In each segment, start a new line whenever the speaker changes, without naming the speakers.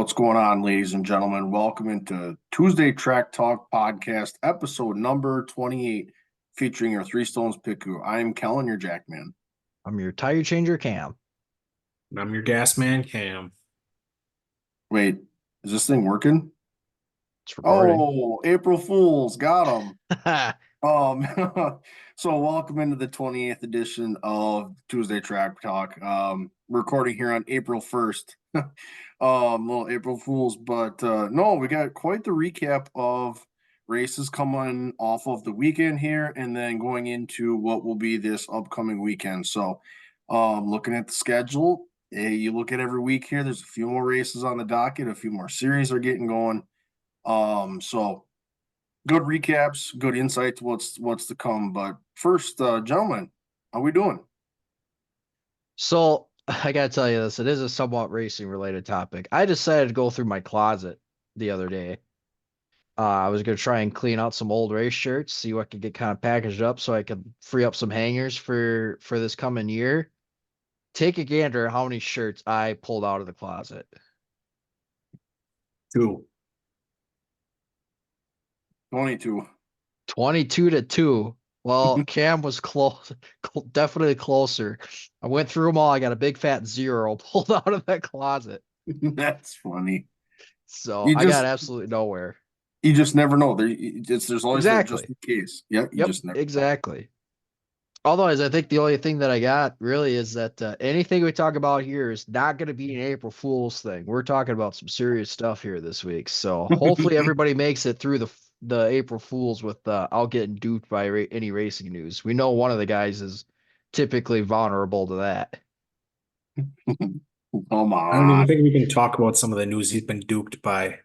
What's going on, ladies and gentlemen? Welcome into Tuesday Track Talk Podcast, episode number 28, featuring your Three Stones Piku. I am Kellen, your Jackman.
I'm your tire changer, Cam.
And I'm your gas man, Cam.
Wait, is this thing working?
It's recording.
Oh, April Fools, got them. So welcome into the 28th edition of Tuesday Track Talk. Recording here on April 1st. Little April Fools, but no, we got quite the recap of races coming off of the weekend here and then going into what will be this upcoming weekend. So looking at the schedule, you look at every week here, there's a few more races on the docket, a few more series are getting going. So good recaps, good insight to what's to come. But first, gentlemen, how we doing?
So I gotta tell you this, it is a somewhat racing related topic. I decided to go through my closet the other day. I was gonna try and clean out some old race shirts, see what could get kind of packaged up so I could free up some hangers for this coming year. Take a gander at how many shirts I pulled out of the closet.
2.
22.
22 to 2. Well, Cam was close, definitely closer. I went through them all. I got a big fat 0 pulled out of that closet.
That's funny.
So I got absolutely nowhere.
You just never know. There's always that just in case. Yeah, you just never know.
Exactly. Otherwise, I think the only thing that I got really is that anything we talk about here is not going to be an April Fool's thing. We're talking about some serious stuff here this week. So hopefully everybody makes it through the April Fools without getting duped by any racing news. We know one of the guys is typically vulnerable to that.
Come
I don't even
on.
think we can talk about some of the news he's been duped by.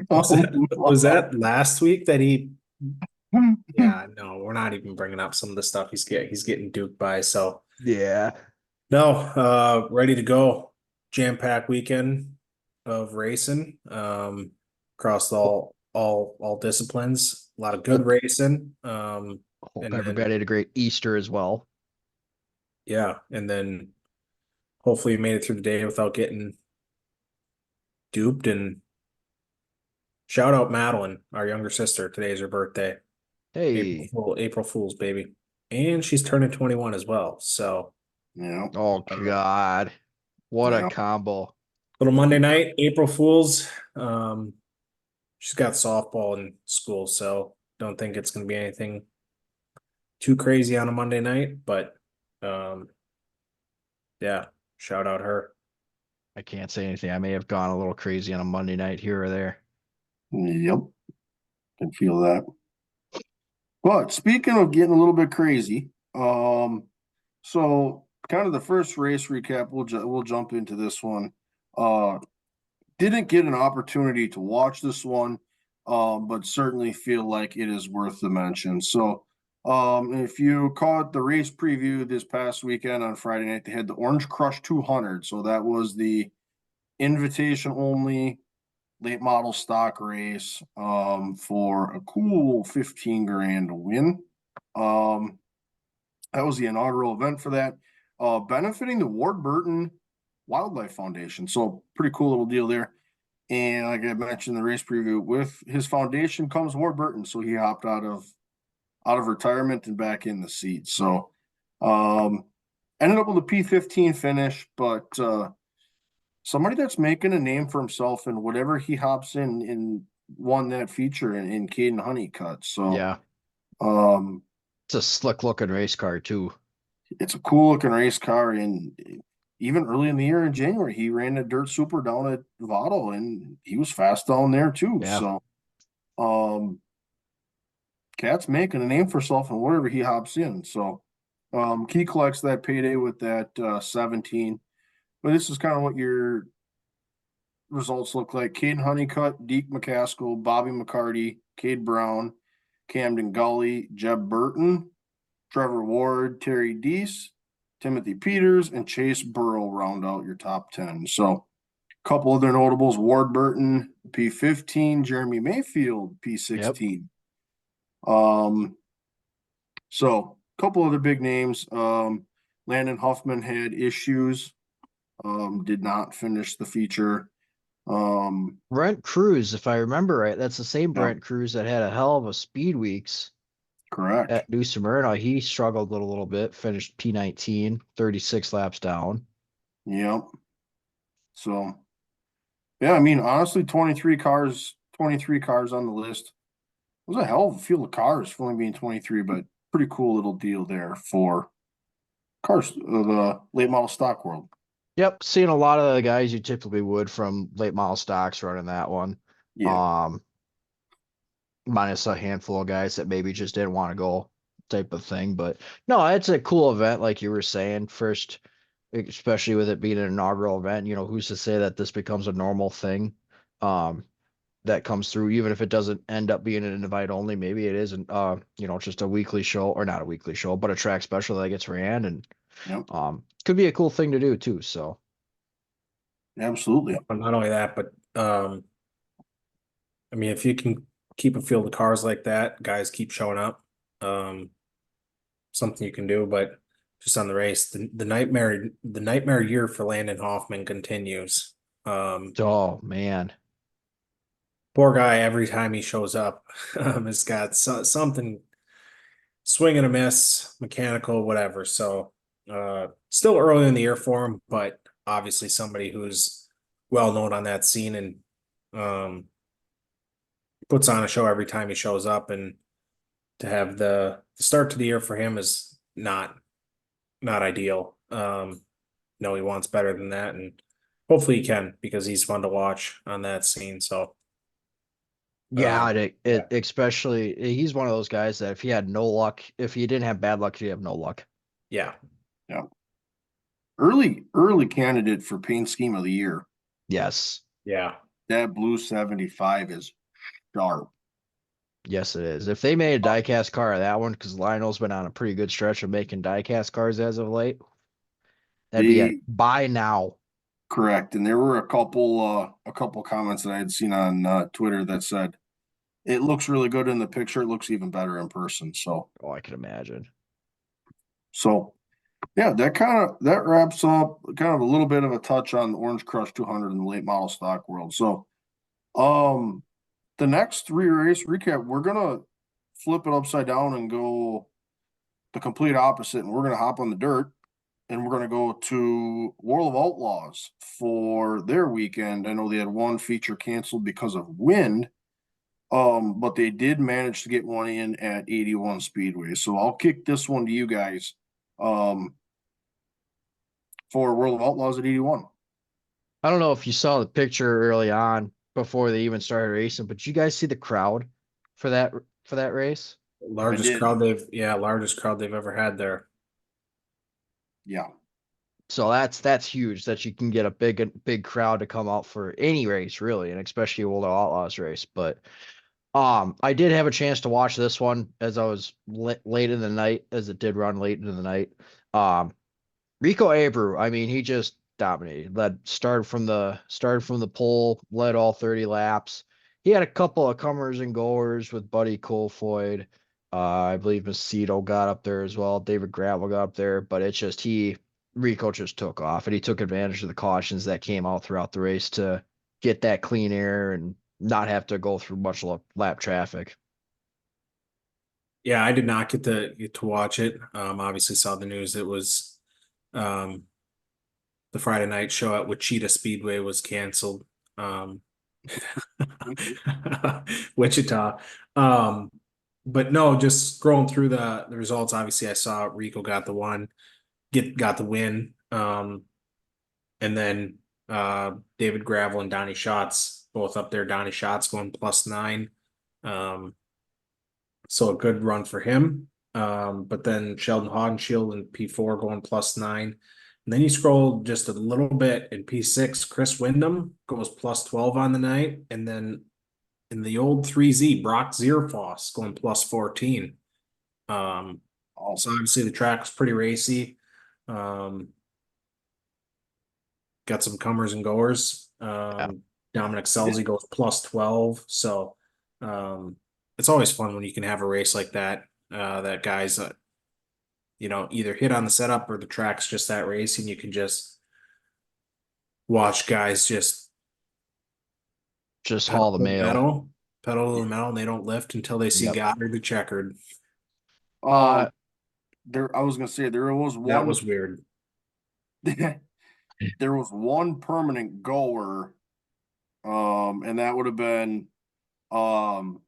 Was that last week that he? Yeah, no, we're not even bringing up some of the stuff he's getting duped by. So
Yeah.
no, ready to go. Jam-packed weekend of racing, across all disciplines. A lot of good racing.
Hope
And
everybody
then
had a great Easter as well.
yeah, and then hopefully you made it through the day without getting duped. And shout out Madeline, our younger sister. Today's her birthday.
Hey.
April Fool's, baby. And she's turning 21 as well. So
Yeah.
Oh God. What a
Yeah.
combo.
little Monday night, April Fool's. She's got softball in school, so don't think it's gonna be anything too crazy on a Monday night, but yeah, shout out her.
I can't say anything. I may have gone a little crazy on a Monday night here or there.
Yep. Can feel that. But speaking of getting a little bit crazy, so kind of the first race recap, we'll jump into this one. Didn't get an opportunity to watch this one, but certainly feel like it is worth the mention. So, if you caught the race preview this past weekend on Friday night, they had the Orange Crush 200. So that was the invitation only late model stock race for a cool 15 grand to win. That was the inaugural event for that, benefiting the Ward Burton Wildlife Foundation. So pretty cool little deal there. And like I mentioned in the race preview, with his foundation comes Ward Burton. So he hopped out of retirement and back in the seat. So ended up with a P15 finish, but somebody that's making a name for himself in whatever he hops in won that feature in Kaden Honeycutt. So
Yeah.
um
It's a slick looking race car too.
it's a cool looking race car. And even early in the year in January, he ran a dirt super down at Votto and he was fast down there too.
Yeah.
So Cat's making a name for himself in whatever he hops in. So he collects that payday with that 17. But this is kind of what your results look like. Caden Honeycutt, Deke McCaskill, Bobby McCarty, Cade Brown, Camden Gully, Jeb Burton, Trevor Ward, Terry Deese, Timothy Peters, and Chase Burrow round out your top 10. So a couple other notables, Ward Burton, P15, Jeremy Mayfield, P16. Yep. So a couple other big names. Landon Huffman had issues did not finish the feature.
Brent Cruz, if I remember right, that's the same
Yeah.
Brent Cruz that had a hell of a speed weeks
Correct.
at New Smyrna. He struggled a little bit, finished P19, 36 laps down.
Yep. So, yeah, I mean, honestly, 23 cars on the list. It was a hell of a field of cars for only being 23, but pretty cool little deal there for cars, the late model stock world.
Yep, seeing a lot of the guys you typically would from late model stocks running that one.
Yeah.
Minus a handful of guys that maybe just didn't want to go type of thing. But no, it's a cool event, like you were saying. First, especially with it being an inaugural event, who's to say that this becomes a normal thing? That comes through, even if it doesn't end up being an invite only, maybe it isn't just a weekly show, or not a weekly show, but a track special that gets ran, and
Yep.
could be a cool thing to do too. So
Absolutely.
But not only that, but I mean, if you can keep a field of cars like that, guys keep showing up. Something you can do, but just on the race, the nightmare year for Landon Hoffman continues.
oh man.
Poor guy, every time he shows up, has got something swing and a miss, mechanical, whatever. So, still early in the year for him, but obviously somebody who's well known on that scene and puts on a show every time he shows up. And to have the start to the year for him is not ideal. No, he wants better than that, and hopefully he can, because he's fun to watch on that scene. So.
Yeah,
Yeah.
especially he's one of those guys that if he had no luck, if he didn't have bad luck, he'd have no luck.
Yeah.
Yeah. Early candidate for paint scheme of the year.
Yes.
Yeah.
That blue 75 is sharp.
Yes, it is. If they made a diecast car of that one, because Lionel's been on a pretty good stretch of making diecast cars as of late, that'd be it. Buy now.
Correct. And there were a couple comments that I had seen on Twitter that said it looks really good in the picture. It looks even better in person. So
Oh, I can imagine.
Yeah, that wraps up kind of a little bit of a touch on the Orange Crush 200 in the late model stock world. So the next 3 race recap, we're gonna flip it upside down and go the complete opposite, and we're gonna hop on the dirt and we're gonna go to World of Outlaws for their weekend. I know they had one feature canceled because of wind, but they did manage to get one in at 81 Speedway. So I'll kick this one to you guys. For World of Outlaws at 81.
I don't know if you saw the picture early on before they even started racing, but you guys see the crowd for that race?
Largest crowd they've ever had there.
Yeah.
So that's huge that you can get a big crowd to come out for any race really, and especially World of Outlaws race. But I did have a chance to watch this one as I was late in the night, as it did run late into the night. Rico Abreu, I mean, he just dominated. Started from the pole, led all 30 laps. He had a couple of comers and goers with Buddy Colfoyd. I believe Macedo got up there as well. David Gravel got up there, but it's just Rico just took off, and he took advantage of the cautions that came out throughout the race to get that clean air and not have to go through much lap traffic.
Yeah, I did not get to watch it. Obviously saw the news. It was the Friday night show at Wichita Speedway was canceled. Wichita. But no, just scrolling through the results. Obviously, I saw Rico got the win. And then David Gravel and Donnie Schatz both up there. Donnie Schatz going +9. So a good run for him. But then Sheldon Haudenschild in P4 going +9. And then you scroll just a little bit in P6, Chris Windham goes +12 on the night. And then in the old 3Z, Brock Zierfoss going +14. So obviously the track was pretty racy. Got some comers and goers. Dominic Scelzi goes +12. So it's always fun when you can have a race like that. That guys either hit on the setup or the track's just that race, and you can just watch guys just
haul the mail.
pedal to the metal, and they don't lift until they see
Yep.
Goddard or checkered.
I was gonna say there was
That
one.
was weird.
There was one permanent goer, and that would have been Selzy.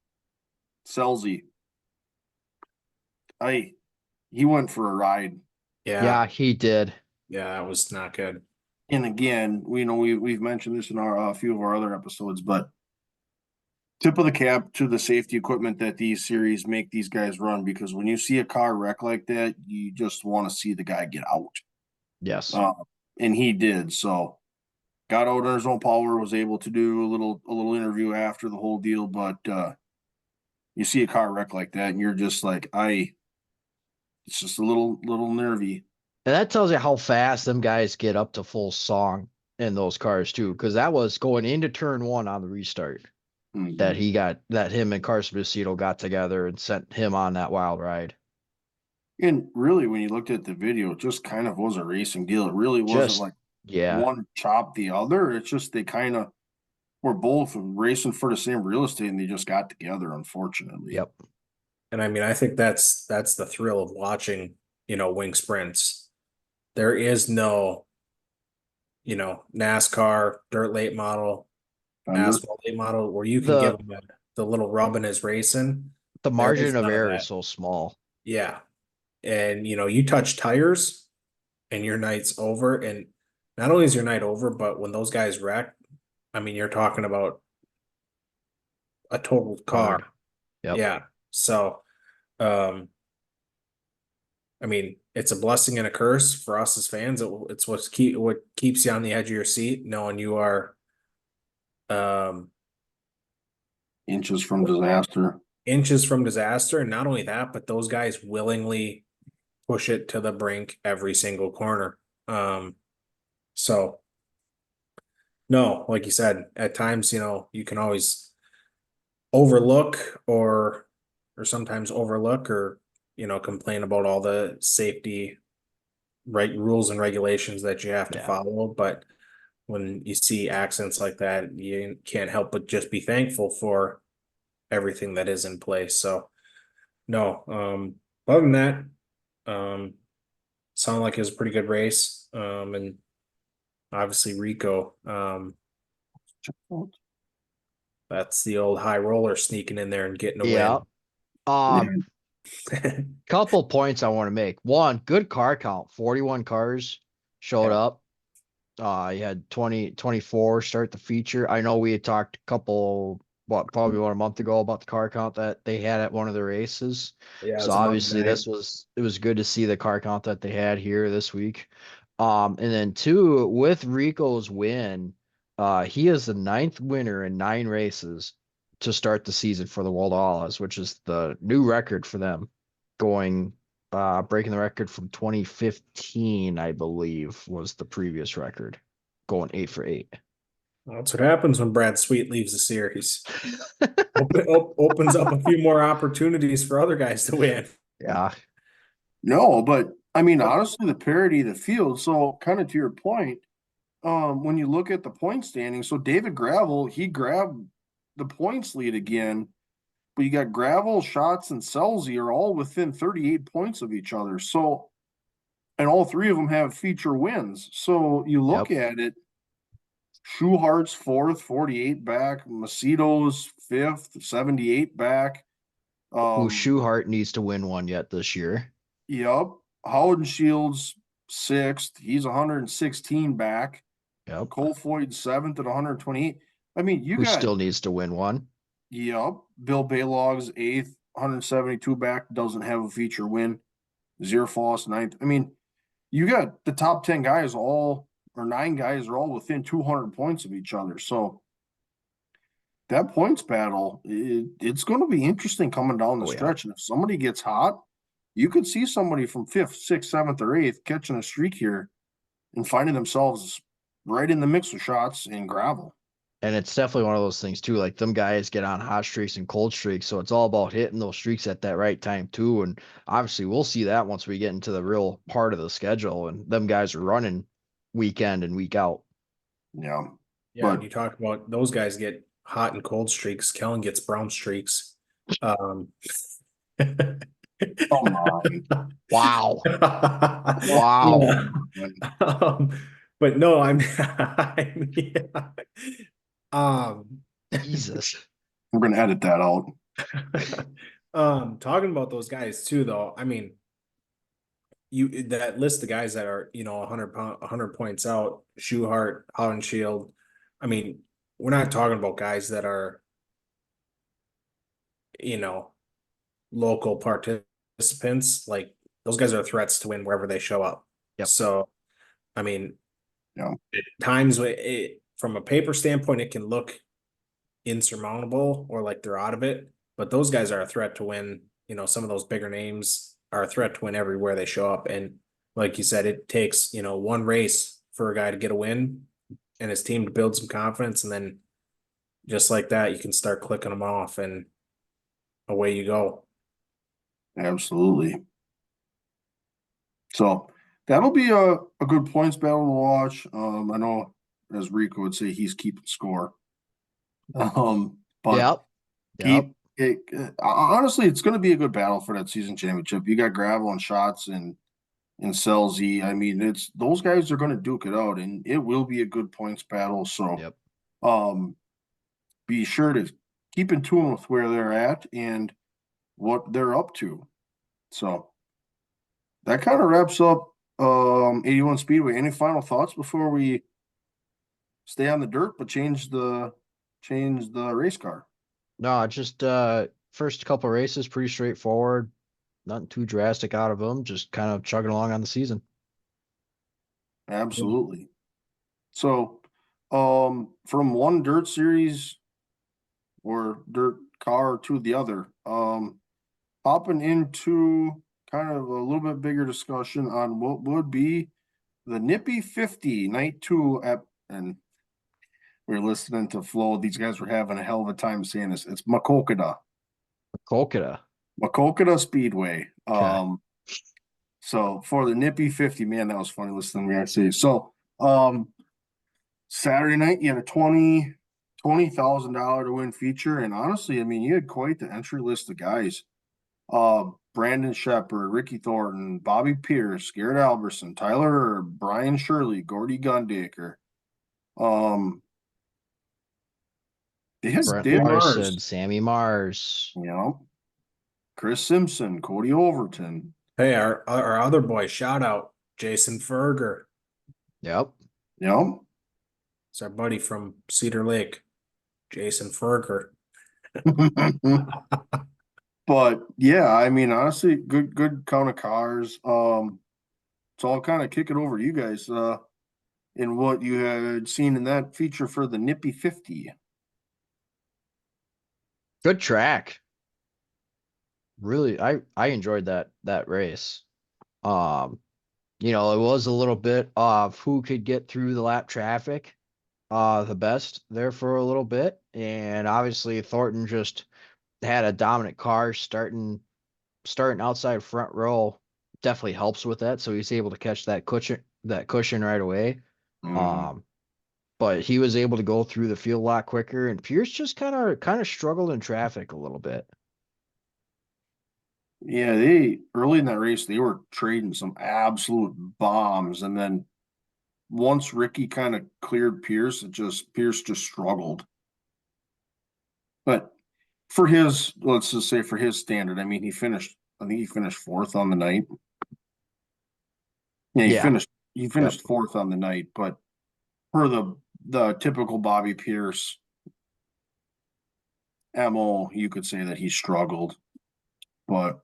He went for a ride.
Yeah, he did.
Yeah, that was not good.
And again, we've mentioned this in a few of our other episodes, but tip of the cap to the safety equipment that these series make these guys run, because when you see a car wreck like that, you just want to see the guy get out.
Yes.
And he did. So got out on his own power, was able to do a little interview after the whole deal, but you see a car wreck like that and you're just like, it's just a little nervy.
And that tells you how fast them guys get up to full song in those cars too, because that was going into turn 1 on the restart that him and Carson Macedo got together and sent him on that wild ride.
And really, when you looked at the video, it just kind of was a racing deal. It really wasn't one chopped the other. It's just they kind of were both racing for the same real estate and they just got together, unfortunately.
Yep.
And I mean, I think that's the thrill of watching, wing sprints. There is no, NASCAR dirt late model, asphalt late model where you can give him the little rub in his racing.
The margin of error is so small.
Yeah. And, you touch tires and your night's over. And not only is your night over, but when those guys wreck, I mean, you're talking about a total car.
Yep.
Yeah. So, I mean, it's a blessing and a curse for us as fans. It's what keeps you on the edge of your seat, knowing you are
inches from disaster.
And not only that, but those guys willingly push it to the brink every single corner. So no, like you said, at times, you can always overlook or sometimes overlook or, complain about all the safety rules and regulations that you have to follow. But when you see accidents like that, you can't help but just be thankful for everything that is in place. So no, other than that, sounded like it was a pretty good race. And obviously Rico, that's the old high roller sneaking in there and getting a win.
Couple points I want to make. One, good car count. 41 cars showed up. You had 24 start the feature. I know we had talked probably about a month ago about the car count that they had at one of the races.
Yeah,
so obviously it was good to see the car count that they had here this week. And then 2, with Rico's win, he is the 9th winner in 9 races to start the season for the World Outlaws, which is the new record for them, breaking the record from 2015, I believe, was the previous record, going 8 for 8.
That's what happens when Brad Sweet leaves the series. Opens up a few more opportunities for other guys to win.
Yeah.
No, but I mean, honestly, the parity of the field. So kind of to your point, when you look at the point standing, so David Gravel, he grabbed the points lead again, but you got Gravel, Schatz, and Selzy are all within 38 points of each other. So, and all 3 of them have feature wins. So you look at it, Schuhart's 4th, 48 back, Macedo's 5th, 78 back.
Who Schuhart needs to win one yet this year.
Yep. Howden-Shields 6th. He's 116 back.
Yep.
Cole Floyd 7th at 128. I mean, who
still needs to win one.
Yep. Bill Baylog's 8th, 172 back, doesn't have a feature win. Zierfoss 9th. I mean, you got the top 10 guys or 9 guys are all within 200 points of each other. So that points battle, it's going to be interesting coming down the stretch. And if somebody gets hot, you could see somebody from 5th, 6th, 7th, or 8th catching a streak here and finding themselves right in the mix of Schatz and Gravel.
And it's definitely one of those things too. Like them guys get on hot streaks and cold streaks, so it's all about hitting those streaks at that right time too. And obviously, we'll see that once we get into the real part of the schedule, and them guys are running week in and week out.
Yeah.
Yeah,
But
and you talk about those guys get hot and cold streaks. Kellen gets brown streaks.
come on.
Wow.
Oh,
Wow.
man.
But no, yeah. Um,
Jesus.
We're gonna edit that out.
talking about those guys too, though. I mean, you that list of guys that are 100 points out, Schuhart, Shield. I mean, we're not talking about guys that are you know local participants. Like those guys are threats to win wherever they show up.
Yep.
So, I mean,
Yeah.
at times from a paper standpoint, it can look insurmountable or like they're out of it. But those guys are a threat to win. Some of those bigger names are a threat to win everywhere they show up. And like you said, it takes, one race for a guy to get a win and his team to build some confidence. And then just like that, you can start clicking them off and away you go.
Absolutely. So that'll be a good points battle to watch. I know, as Rico would say, he's keeping score. But
Yep. Yep.
honestly, it's going to be a good battle for that season championship. You got Gravel and Shots and Selzy. I mean, it's those guys are going to duke it out, and it will be a good points battle. So,
Yep.
be sure to keep in tune with where they're at and what they're up to. So that kind of wraps up 81 Speedway. Any final thoughts before we stay on the dirt but change the race car?
No, just first couple races pretty straightforward. Nothing too drastic out of them. Just kind of chugging along on the season.
Absolutely. So, from one dirt series or dirt car to the other, hopping into kind of a little bit bigger discussion on what would be the Nippy 50 night 2 at, and we are listening to Flo. These guys were having a hell of a time saying this. It's Makokada Speedway.
Okay.
So for the Nippy 50, man, that was funny listening to me actually. So Saturday night you had a $20,000 to win feature, and honestly, I mean, you had quite the entry list of guys. Brandon Shepard, Ricky Thornton, Bobby Pierce, Garrett Alberson, Tyler, Brian Shirley, Gordy Gundaker.
Brent
Dave
Larson,
Mars,
Sammy Mars.
Chris Simpson, Cody Overton.
Hey, our other boy, shout out Jason Ferger.
Yep.
It's our buddy from Cedar Lake, Jason Ferger.
But yeah, I mean, honestly, good count of cars. So I'll kind of kick it over to you guys in what you had seen in that feature for the Nippy 50.
Good track. Really, I enjoyed that race. It was a little bit of who could get through the lap traffic the best there for a little bit. And obviously Thornton just had a dominant car starting outside front row. Definitely helps with that. So he's able to catch that cushion right away. But he was able to go through the field a lot quicker, and Pierce just kind of struggled in traffic a little bit.
Yeah, they early in that race they were trading some absolute bombs, and then once Ricky kind of cleared Pierce, Pierce just struggled. But for his, let's just say for his standard, I mean, I think he finished fourth on the night. Yeah, he finished fourth on the night, but for the typical Bobby Pierce MO, you could say that he struggled. But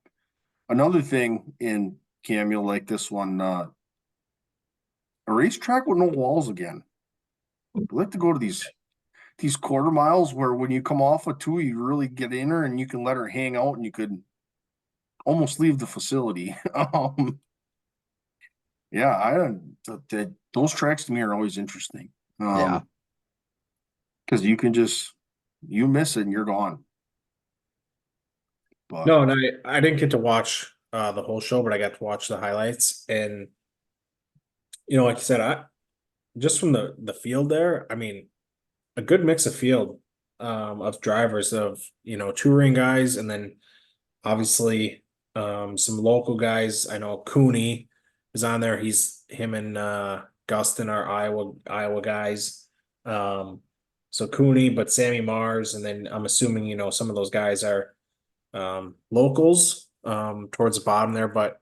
another thing in Cam, you'll like this one, a racetrack with no walls again. I like to go to these quarter miles where when you come off a two, you really get in her and you can let her hang out and you could almost leave the facility. Yeah, those tracks to me are always interesting.
Yeah.
Because you miss it and you're gone. But
No, and I didn't get to watch the whole show, but I got to watch the highlights. And like you said, just from the field there, I mean, a good mix of field of drivers of touring guys, and then obviously some local guys. I know Cooney is on there. Him and Gustin are Iowa guys. So Cooney, but Sammy Mars, and then I'm assuming some of those guys are locals towards the bottom there, but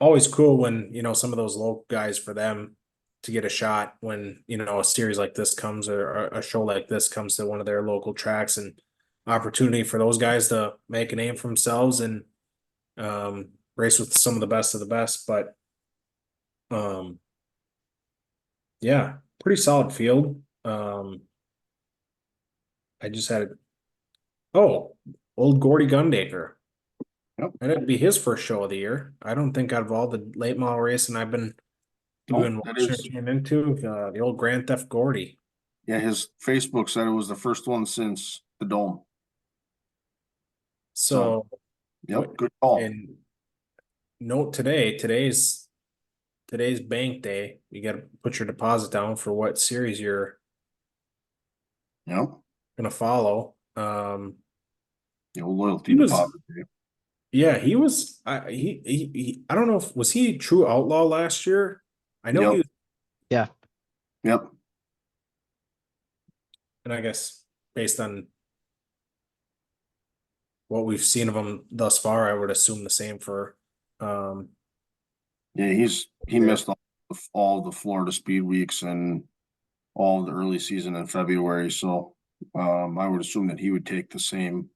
always cool when some of those local guys, for them to get a shot when a series like this comes, or a show like this comes to one of their local tracks, and opportunity for those guys to make a name for themselves and race with some of the best of the best. But yeah, pretty solid field. I just had old Gordy Gundaker.
Yep.
And it'd be his first show of the year. I don't think out of all the late model racing I've been watching or tuned into, the old Grand Theft Gordy.
Yeah, his Facebook said it was the first one since the Dome.
So
yep, good call.
And note today's bank day. You got to put your deposit down for what series you're gonna follow.
Loyalty deposit.
Yeah, he was. He I don't know if was he true outlaw last year. I know he was.
Yeah.
Yep.
And I guess based on what we've seen of him thus far, I would assume the same for.
Yeah, he missed all the Florida Speed Weeks and all the early season in February, so I would assume that he would take the same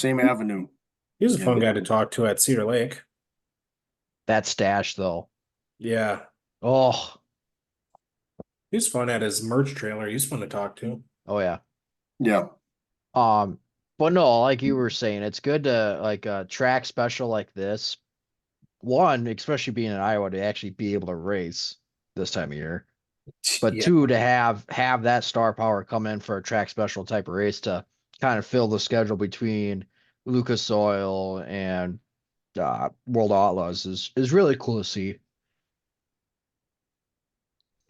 avenue.
He was a fun guy to talk to at Cedar Lake.
That stash, though.
Yeah.
Oh,
he's fun at his merch trailer. He's fun to talk to.
Oh yeah.
Yeah.
But no, like you were saying, it's good to like a track special like this. One, especially being in Iowa, to actually be able to race this time of year. But two, to have that star power come in for a track special type of race to kind of fill the schedule between Lucas Oil and World Outlaws is really cool to see.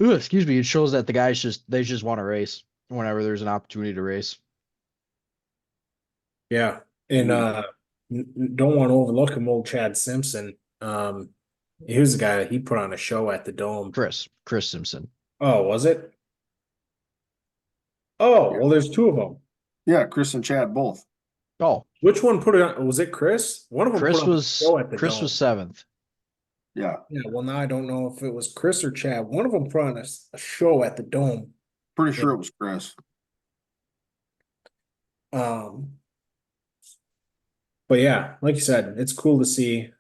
Ooh, excuse me. It shows that the guys just want to race whenever there's an opportunity to race.
Yeah, and don't want to overlook him, old Chad Simpson. He was the guy that he put on a show at the Dome.
Chris Simpson.
Oh, was it? Oh, well, there's two of them.
Yeah, Chris and Chad both.
Oh,
which one put it on? Was it Chris? One of them
Chris
put on a show at the
Chris
Dome.
was 7th.
Yeah.
Yeah. Well, now I don't know if it was Chris or Chad. One of them put on a show at the Dome.
Pretty sure it was Chris.
But yeah, like you said, it's cool to see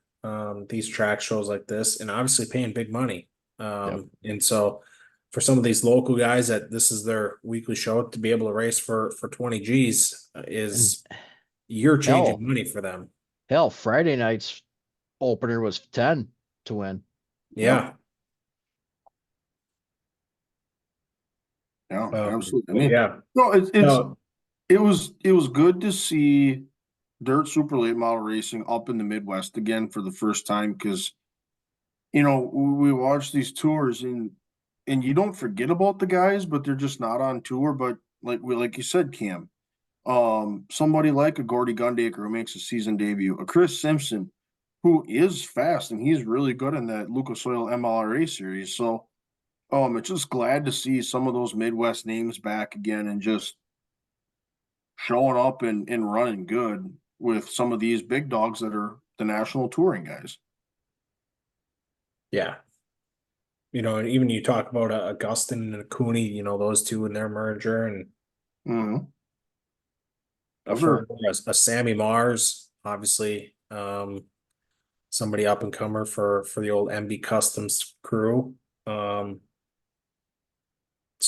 these track shows like this, and obviously paying big money. And so for some of these local guys that this is their weekly show, to be able to race for 20 G's is you're changing money for them.
Hell, Friday night's opener was 10 to win.
Yeah.
Yeah, absolutely. I mean,
yeah.
No, it was good to see dirt super late model racing up in the Midwest again for the first time, because we watch these tours and you don't forget about the guys, but they're just not on tour. But like you said, Cam, somebody like a Gordy Gundaker who makes a season debut, a Chris Simpson who is fast and he's really good in that Lucas Oil MLRA series. So it's just glad to see some of those Midwest names back again and just showing up and running good with some of these big dogs that are the national touring guys.
Yeah. And even you talk about Augustin and a Cooney, those two in their merger, and a Sammy Mars, obviously, somebody up and comer for the old MB Customs crew. So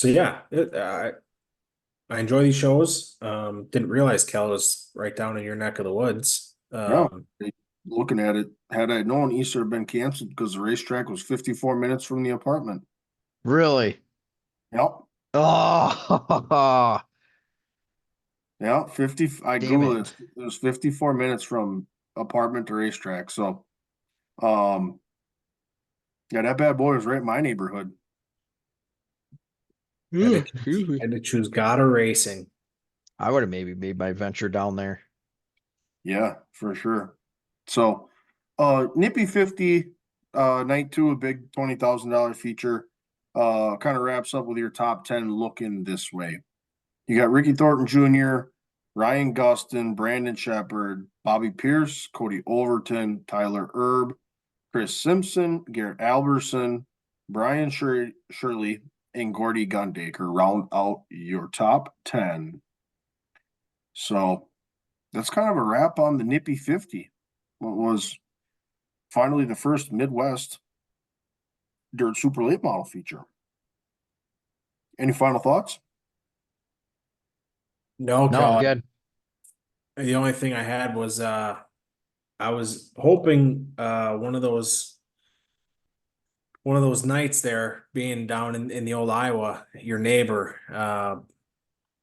yeah, I enjoy these shows. Didn't realize Cal was right down in your neck of the woods.
Looking at it, had I known, Easter had been canceled because the racetrack was 54 minutes from the apartment.
Really?
Yep.
Oh.
Yeah, 50. I Googled it. It was 54 minutes from apartment to racetrack. So, yeah, that bad boy was right in my neighborhood.
Excuse me.
Had to choose God or racing.
I would have maybe made my venture down there.
Yeah, for sure. So, Nippy 50, night two, a big $20,000 feature. Kind of wraps up with your top 10 looking this way. You got Ricky Thornton Jr., Ryan Gustin, Brandon Shepard, Bobby Pierce, Cody Overton, Tyler Erb, Chris Simpson, Garrett Alberson, Brian Shirley, and Gordy Gundaker round out your top 10. So that's kind of a wrap on the Nippy 50. What was finally the first Midwest Dirt Super Late Model feature. Any final thoughts?
No,
No, I'm good.
the only thing I had was I was hoping one of those nights there being down in the old Iowa, your neighbor,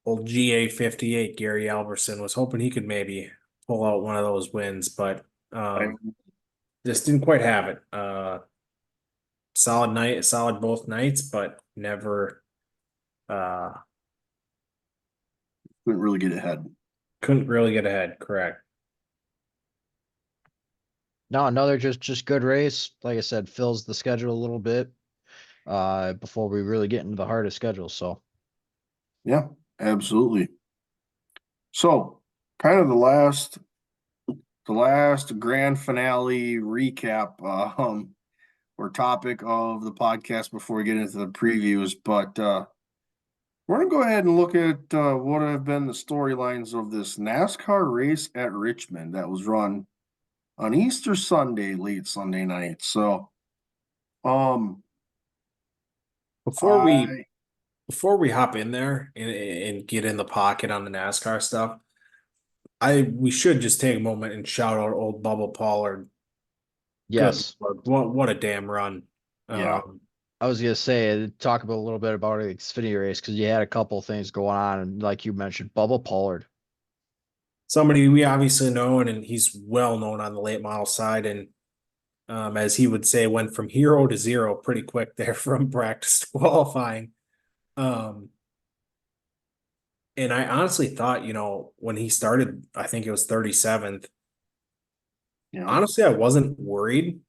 old GA58, Gary Alberson, was hoping he could maybe pull out one of those wins, but just didn't quite have it. Solid night, solid both nights, but never
Couldn't really get ahead.
couldn't really get ahead. Correct.
No, another just good race. Like I said, fills the schedule a little bit before we really get into the hardest schedule. So
Yeah, absolutely. So, kind of the last grand finale recap or topic of the podcast before we get into the previews, but we're gonna go ahead and look at what have been the storylines of this NASCAR race at Richmond that was run on Easter Sunday, late Sunday night. So,
Before we
I
before we hop in there and get in the pocket on the NASCAR stuff, we should just take a moment and shout out old Bubba Pollard. Good
yes,
Lord, what a damn run.
Yeah.
I was gonna say talk about a little bit about the Xfinity race because you had a couple things going on, and like you mentioned, Bubba Pollard.
Somebody we obviously know, and he's well known on the late model side, and as he would say, went from hero to zero pretty quick there from practice to qualifying. And I honestly thought, when he started, I think it was 37th.
Yeah.
Honestly, I wasn't worried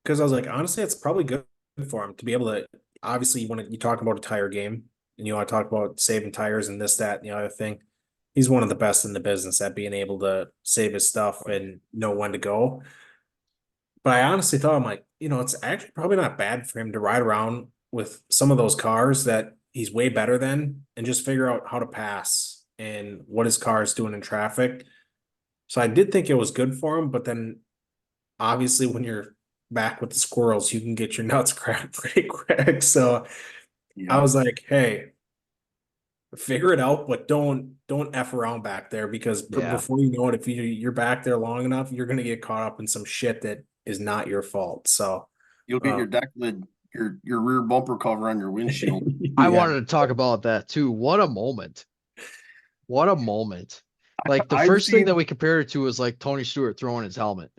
because I was like, honestly, it's probably good for him to be able to. Obviously, when you talk about a tire game and you want to talk about saving tires and this, that, and the other thing, he's one of the best in the business at being able to save his stuff and know when to go. But I honestly thought, I'm like, it's actually probably not bad for him to ride around with some of those cars that he's way better than and just figure out how to pass and what his car is doing in traffic. So I did think it was good for him, but then obviously when you're back with the squirrels, you can get your nuts cracked pretty quick. So I
Yeah.
was like, hey, figure it out, but don't F around back there because
Yeah.
before you know it, if you're back there long enough, you're gonna get caught up in some shit that is not your fault. So
You'll get your deck lid, your rear bumper cover on your windshield.
I
yeah.
wanted to talk about that too. What a moment! What a moment! Like the
I've
first thing that
seen
we compared it to was like Tony Stewart throwing his helmet.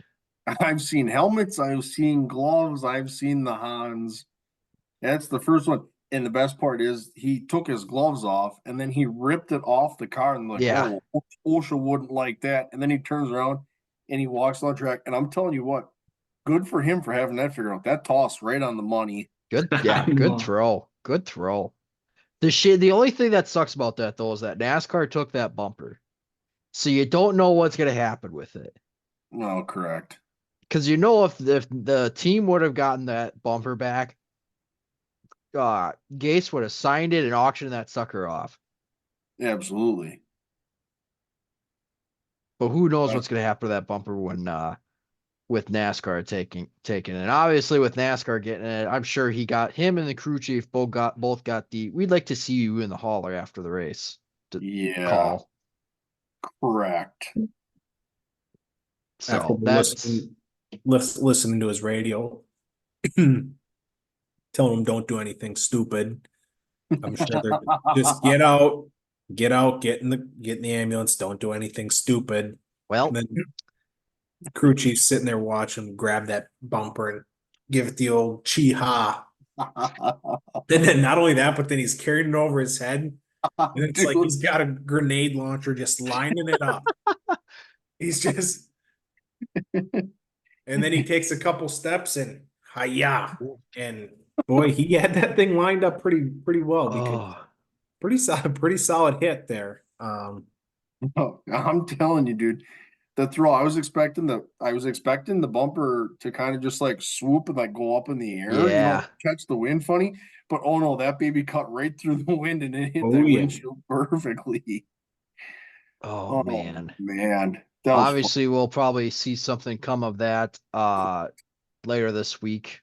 I've seen helmets, I've seen gloves, I've seen the Hans. That's the first one. And the best part is he took his gloves off and then he ripped it off the car and like,
Yeah.
oh, OSHA wouldn't like that. And then he turns around and he walks on the track. And I'm telling you what, good for him for having that figured out. That toss right on the money.
Good.
I
Yeah. Good
know.
throw. Good throw. The only thing that sucks about that though is that NASCAR took that bumper, so you don't know what's gonna happen with it.
No, correct.
Because if the team would have gotten that bumper back, Gates would have signed it and auctioned that sucker off.
Absolutely.
But who knows
Right.
what's going to happen to that bumper when with NASCAR taking it. And obviously with NASCAR getting it, I'm sure he got him and the crew chief both got the we'd like to see you in the hauler after the race
Yeah,
call.
correct.
After
So that's
listening to his radio, telling him don't do anything stupid. I'm sure they're just get out, get in the ambulance, don't do anything stupid.
well,
And then the crew chief sitting there watching him grab that bumper and give it the old chi ha. And then not only that, but then he's carrying it over his head. And it's like
Dude.
he's got a grenade launcher just lining it up. He's just, and then he takes a couple steps and hiya. And boy, he had that thing lined up pretty well because
Oh,
pretty solid hit there.
No, I'm telling you, dude. The throw, I was expecting the bumper to kind of just like swoop and like go up in the air,
yeah.
catch the wind funny. But oh no, that baby cut right through the wind and it hit
Oh
that
yeah.
windshield perfectly.
Oh
Oh
man.
man, that was fun.
Obviously, we'll probably see something come of that later this week.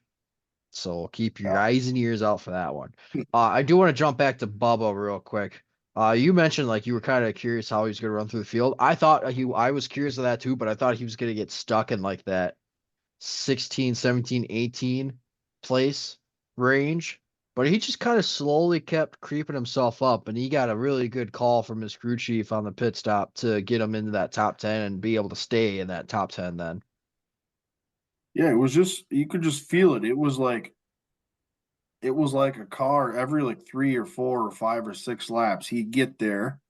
So keep your eyes and ears out for that one. I do want to jump back to Bubba real quick. You mentioned like you were kind of curious how he was going to run through the field. I was curious of that too, but I thought he was going to get stuck in like that 16, 17, 18 place range. But he just kind of slowly kept creeping himself up, and he got a really good call from his crew chief on the pit stop to get him into that top 10 and be able to stay in that top 10 then.
Yeah, it was just you could just feel it. It was like a car every like 3 or 4 or 5 or 6 laps. He'd get there.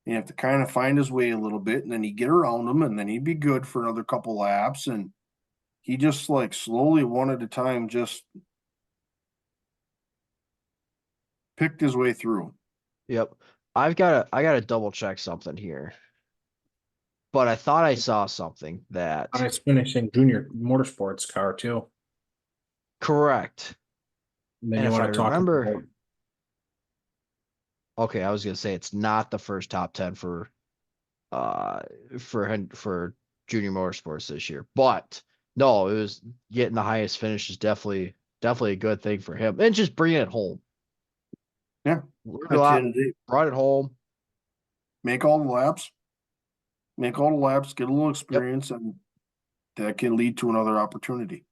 You have to kind of find his way a little bit, and then he'd get around him, and then he'd be good for another couple laps. And he just like slowly, one at a time, just picked his way through.
Yep. I gotta double check something here. But I thought I saw something that
Nice finishing junior motorsports car too.
correct.
And then
And
you
if I
want to talk about
remember, okay, I was gonna say it's not the first top 10 for junior motorsports this year. But no, it was getting the highest finish is definitely a good thing for him. And just bringing it home.
Yeah,
Learned a
at the
lot,
end of the day,
brought it home.
make all the laps, get a little
Yep.
experience, and that can lead to another opportunity.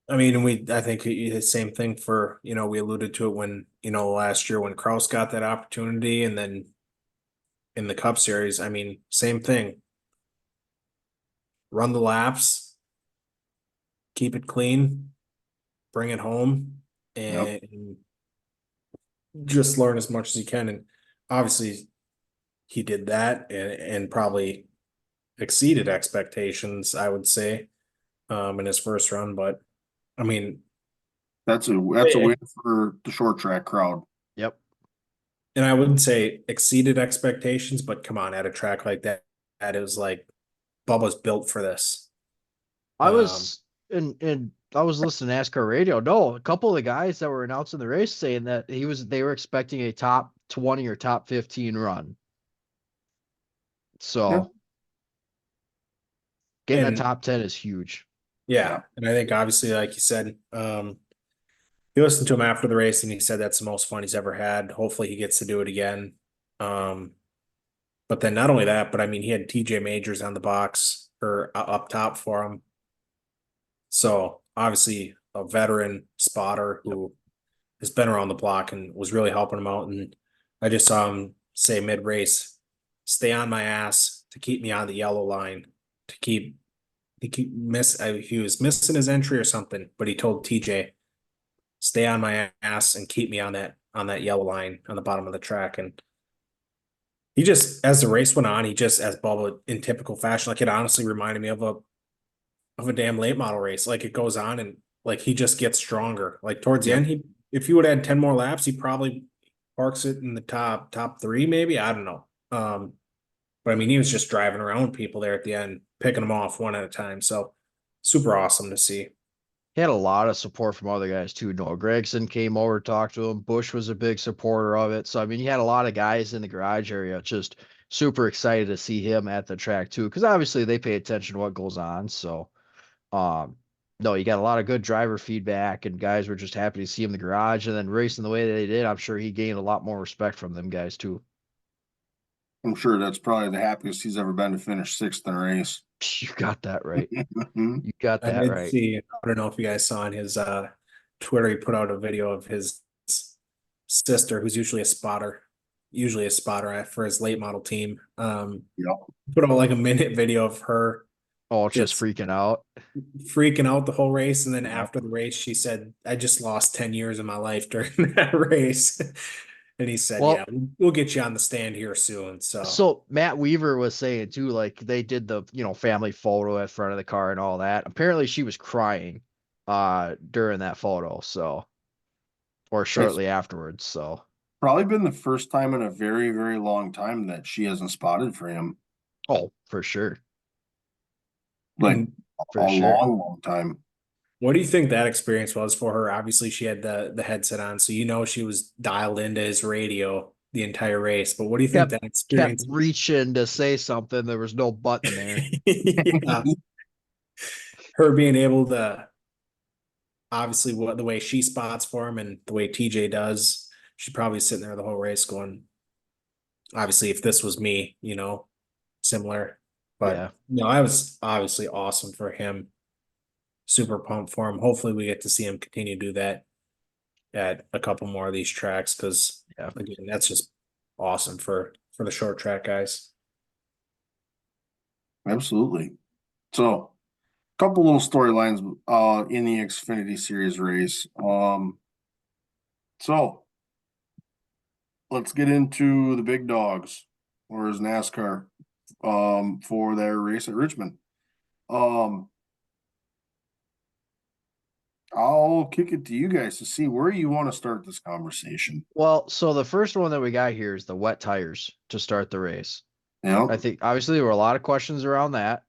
I mean, I think the same thing for, we alluded to it when, last year when Kraus got that opportunity and then in the Cup Series, I mean, same thing. Run the laps, keep it clean, bring it home,
Yep.
and just learn as much as you can. And obviously, he did that and probably exceeded expectations, I would say, in his first run. But I mean,
That's a win for the short track crowd.
Yep.
and I wouldn't say exceeded expectations, but come on, at a track like that is like Bubba's built for this.
I was and I was listening to NASCAR radio. No, a couple of the guys that were announcing the race saying that they were expecting a top 20 or top 15 run.
Yeah.
So getting a
And
top 10 is huge.
yeah, and I think obviously, like you said, you listened to him after the race and he said that's the most fun he's ever had. Hopefully he gets to do it again. But then not only that, but I mean, he had TJ Majors on the box or up top for him. So obviously a veteran spotter who has been around the block and was really helping him out. And I just saw him say mid race, stay on my ass to keep me on the yellow line to keep he was missing his entry or something, but he told TJ, stay on my ass and keep me on that yellow line on the bottom of the track. And he just, as the race went on, he just, as Bubba in typical fashion, like it honestly reminded me of a damn late model race. Like it goes on and like he just gets stronger. Like towards the
Yep.
end, if you would have had 10 more laps, he probably parks it in the top three, maybe. I don't know. But I mean, he was just driving around people there at the end, picking them off one at a time. So super awesome to see.
He had a lot of support from other guys too. Noah Gregson came over, talked to him. Bush was a big supporter of it. So I mean, he had a lot of guys in the garage area just super excited to see him at the track too, because obviously they pay attention to what goes on. So no, you got a lot of good driver feedback, and guys were just happy to see him in the garage. And then racing the way that they did, I'm sure he gained a lot more respect from them guys too.
I'm sure that's probably the happiest he's ever been to finish sixth in a race.
You got that right. You got
I
that
did
right.
see, I don't know if you guys saw on his Twitter, he put out a video of his sister, who's usually a spotter for his late model team.
Yeah.
Put out like a minute video of her
Oh, just freaking out.
freaking out the whole race. And then
Yeah.
after the race, she said, I just lost 10 years of my life during that race. And he said,
Well,
yeah, we'll get you on the stand here soon.
So Matt Weaver was saying too, like they did the, family photo at front of the car and all that. Apparently she was crying during that photo, so or
It's
shortly afterwards. So
probably been the first time in a very, very long time that she hasn't spotted for him.
oh, for sure.
Like
And
a
For sure.
long, long time.
what do you think that experience was for her? Obviously, she had the headset on, so she was dialed into his radio the entire race. But what do you think
Kept
that
kept
experience?
reaching to say something. There was no button there.
Yeah, her being able to obviously the way she spots for him and the way TJ does, she's probably sitting there the whole race going, obviously, if this was me, similar. But
Yeah.
I was obviously awesome for him. Super pumped for him. Hopefully, we get to see him continue to do that at a couple more of these tracks because
Yeah.
again, that's just awesome for the short track guys.
Absolutely. So, a couple little storylines in the Xfinity Series race. So let's get into the big dogs, or as NASCAR, for their race at Richmond. I'll kick it to you guys to see where you want to start this conversation.
Well, so the first one that we got here is the wet tires to start the race.
Yeah,
I think obviously there were a lot of questions around that.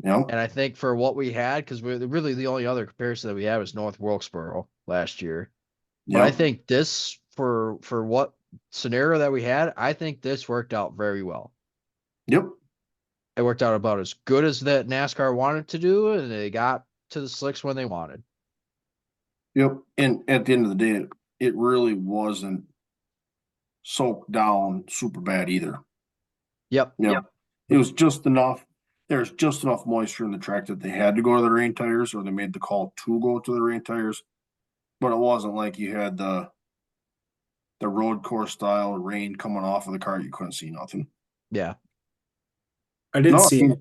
yeah,
And I think for what we had, because we're really the only other comparison that we had was North Wilkesboro last year. But I
yeah,
think this for what scenario that we had, I think this worked out very well.
yep,
It worked out about as good as that NASCAR wanted to do, and they got to the slicks when they wanted.
yep. And at the end of the day, it really wasn't soaked down super bad either.
Yep.
Yeah, yep. It was just enough. There's just enough moisture in the track that they had to go to the rain tires, or they made the call to go to the rain tires. But it wasn't like you had the road course style rain coming off of the car. You couldn't see nothing.
Yeah.
I did see it.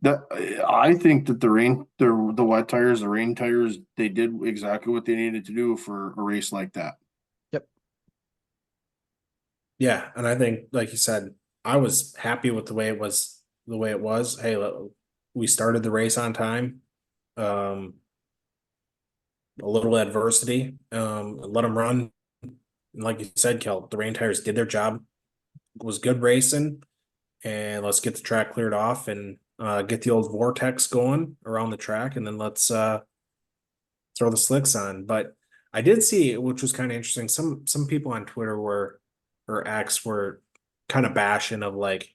That I think that the wet tires, the rain tires, they did exactly what they needed to do for a race like that.
Yep.
Yeah, and I think, like you said, I was happy with the way it was. Hey, we started the race on time. A little adversity. Let them run. And like you said, Kel, the rain tires did their job. It was good racing, and let's get the track cleared off and get the old vortex going around the track, and then let's throw the slicks on. But I did see, which was kind of interesting. Some people on Twitter or X were kind of bashing of like,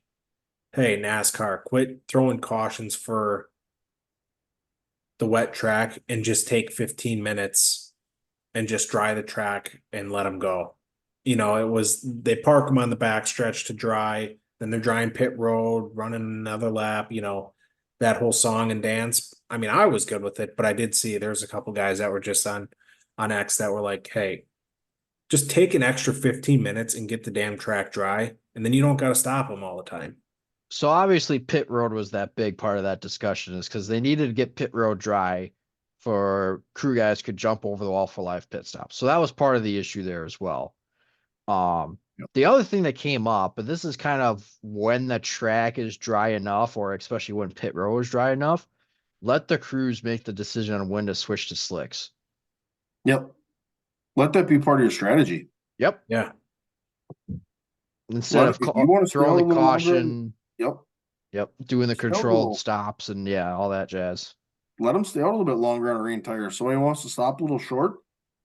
hey, NASCAR, quit throwing cautions for the wet track and just take 15 minutes and just dry the track and let them go. They park them on the backstretch to dry, then they're drying pit road, running another lap, that whole song and dance. I mean, I was good with it, but I did see there's a couple guys that were just on X that were like, hey, just take an extra 15 minutes and get the damn track dry, and then you don't got to stop them all the time.
So obviously pit road was that big part of that discussion, is because they needed to get pit road dry for crew guys could jump over the wall for live pit stops. So that was part of the issue there as well. The other thing that came up, and this is kind of when the track is dry enough, or especially when pit road is dry enough, let the crews make the decision on when to switch to slicks.
Yep. Let that be part of your strategy.
Yep.
Yeah.
Instead of throwing the caution.
Yep.
Yep. Doing the controlled stops and all that jazz.
Let them stay out a little bit longer on a rain tire. If somebody wants to stop a little short,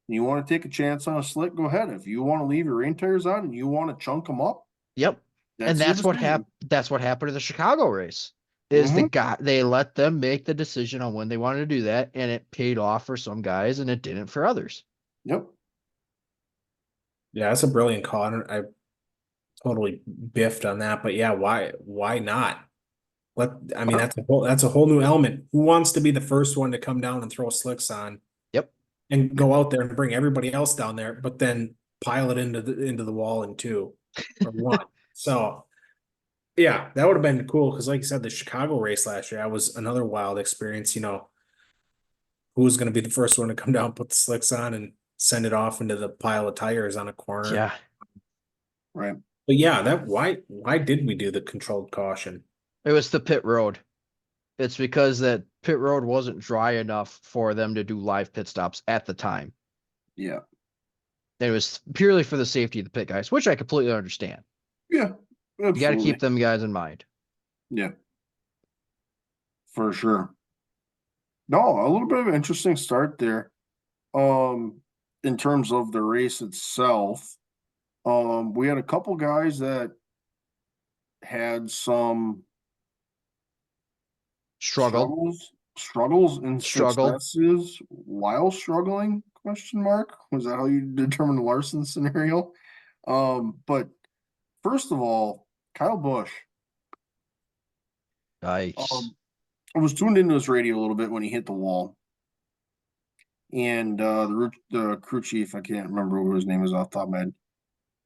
and you want to take a chance on a slick, go ahead. If you want to leave your rain tires on and you want to chunk them up.
Yep. That's what happened. That's what happened to the Chicago race. They let them make the decision on when they wanted to do that, and it paid off for some guys and it didn't for others.
Yep.
Yeah, that's a brilliant call. I totally biffed on that, but yeah, why not? That's a whole new element. Who wants to be the first one to come down and throw slicks on?
Yep.
And go out there and bring everybody else down there, but then pile it into the wall in 2 or 1. So Yeah, that would have been cool because, like you said, the Chicago race last year, that was another wild experience. Who was going to be the first one to come down, put the slicks on, and send it off into the pile of tires on a corner.
Yeah,
Right.
But yeah, that why did we do the controlled caution?
it was the pit road. It's because that pit road wasn't dry enough for them to do live pit stops at the time.
Yeah.
And it was purely for the safety of the pit guys, which I completely understand.
Yeah.
You got to
Absolutely.
keep them guys in mind.
Yeah. For sure. No, a little bit of an interesting start there. In terms of the race itself, we had a couple guys that had some
Struggle,
struggles and
struggle.
successes while struggling, question mark. Was that how you determined the Larson scenario? But first of all, Kyle Busch.
Nice.
I was tuned into his radio a little bit when he hit the wall. And the crew chief, I can't remember what his name is off the top of my head,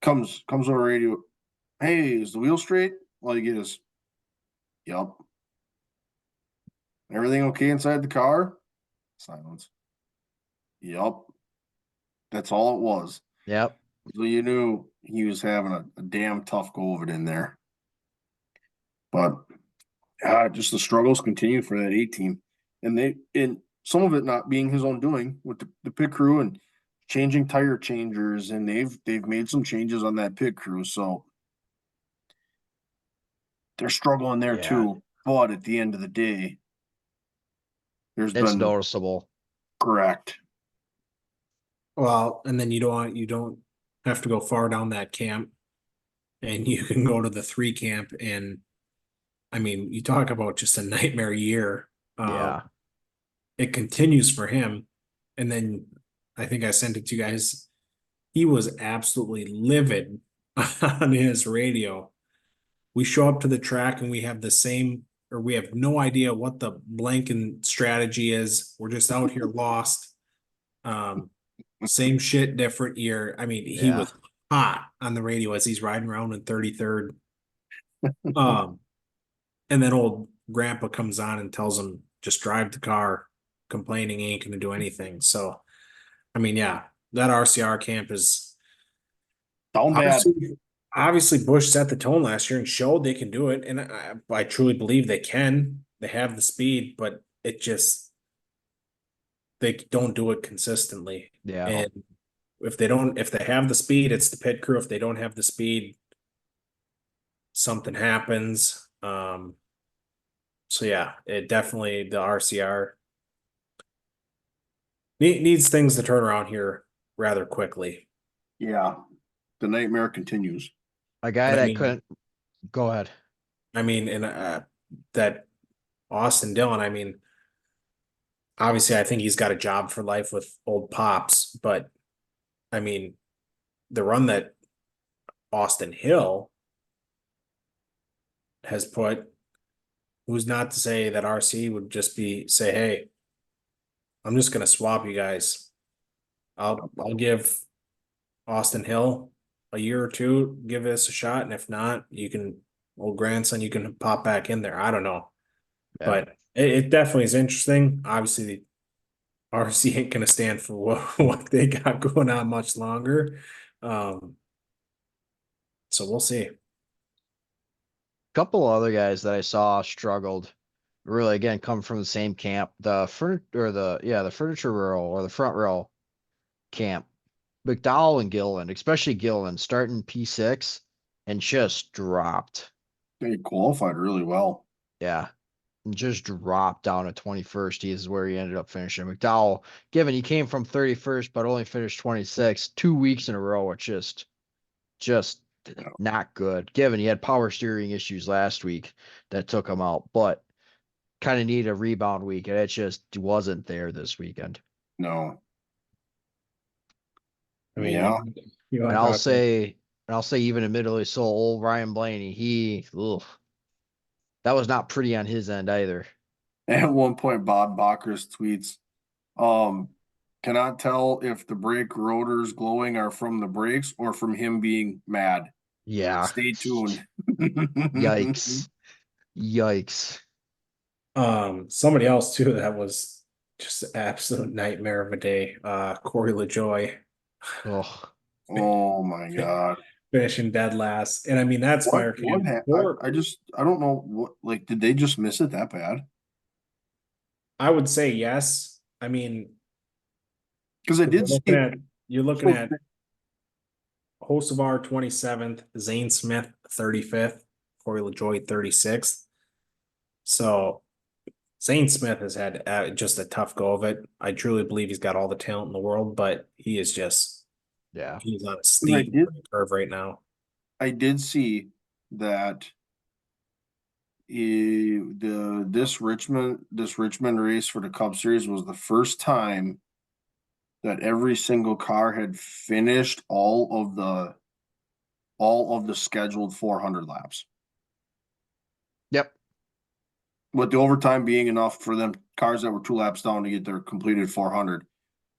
comes over radio. Hey, is the wheel straight? All you get is, yup. Everything okay inside the car? Silence. Yup. That's all it was.
Yep.
So you knew he was having a damn tough go of it in there. But just the struggles continue for that A team. And some of it not being his own doing with the pit crew and changing tire changers, and they've made some changes on that pit crew. So they're struggling there
Yeah.
too. But at the end of the day, there's
It's
been
noticeable.
correct.
Well, and then you don't have to go far down that camp, and you can go to the 3 camp, and I mean, you talk about just a nightmare year.
Yeah.
It continues for him, and then I think I sent it to you guys. He was absolutely livid on his radio. We show up to the track and we have the same, or we have no idea what the blanking strategy is. We're just out here lost. Same shit, different year. I mean, he
Yeah.
was hot on the radio as he's riding around in 33rd. And then old grandpa comes on and tells him, just drive the car. Complaining ain't gonna do anything. So, I mean, yeah, that RCR camp is
Down bad.
obviously Bush set the tone last year and showed they can do it. And I truly believe they can. They have the speed, but it just, they don't do it consistently.
Yeah.
And if they have the speed, it's the pit crew. If they don't have the speed, something happens. So yeah, it definitely, the RCR needs things to turn around here rather quickly.
Yeah. The nightmare continues.
A guy
But I
that
mean-
couldn't go ahead.
I mean, and that Austin Dillon, I mean, obviously I think he's got a job for life with old Pops, but I mean, the run that Austin Hill has put, who's not to say that RC would just say, hey, I'm just gonna swap you guys. I'll give Austin Hill a year or two, give this a shot, and if not, you can, old grandson, you can pop back in there. I don't know.
Yeah.
But it definitely is interesting. Obviously, the RC ain't gonna stand for what they got going on much longer. So we'll see.
Couple other guys that I saw struggled. Really, again, come from the same camp. The furniture row or the front row camp. McDowell and Gillen, especially Gillen, starting P6 and just dropped.
They qualified really well.
Yeah. And just dropped down to 21st. He is where he ended up finishing. McDowell, given he came from 31st, but only finished 26, 2 weeks in a row. It's just not good. Given he had power steering issues last week that took him out, but kind of need a rebound week, and it just wasn't there this weekend.
No.
I mean,
Yeah.
And I'll say even admittedly so, old Ryan Blaney, that was not pretty on his end either.
At one point, Bob Bacher's tweets, cannot tell if the brake rotors glowing are from the brakes or from him being mad.
Yeah.
Stay tuned.
Yikes. Yikes.
Somebody else too that was just an absolute nightmare of a day. Corey LaJoy
Oh,
Oh my God.
finishing dead last. And I mean that's fire
What
camp.
happened? I don't know what, like, did they just miss it that bad?
I would say yes. I mean,
Because I
you're
did
looking
see.
at you're looking at Hocevar 27th, Zane Smith 35th, Corey LaJoy 36th. So Zane Smith has had just a tough go of it. I truly believe he's got all the talent in the world, but he is just
yeah.
he's on a
I
steep
did
curve right now.
I did see that this Richmond race for the Cup Series was the first time that every single car had finished all of the scheduled 400 laps,
Yep.
with the overtime being enough for them cars that were 2 laps down to get their completed 400.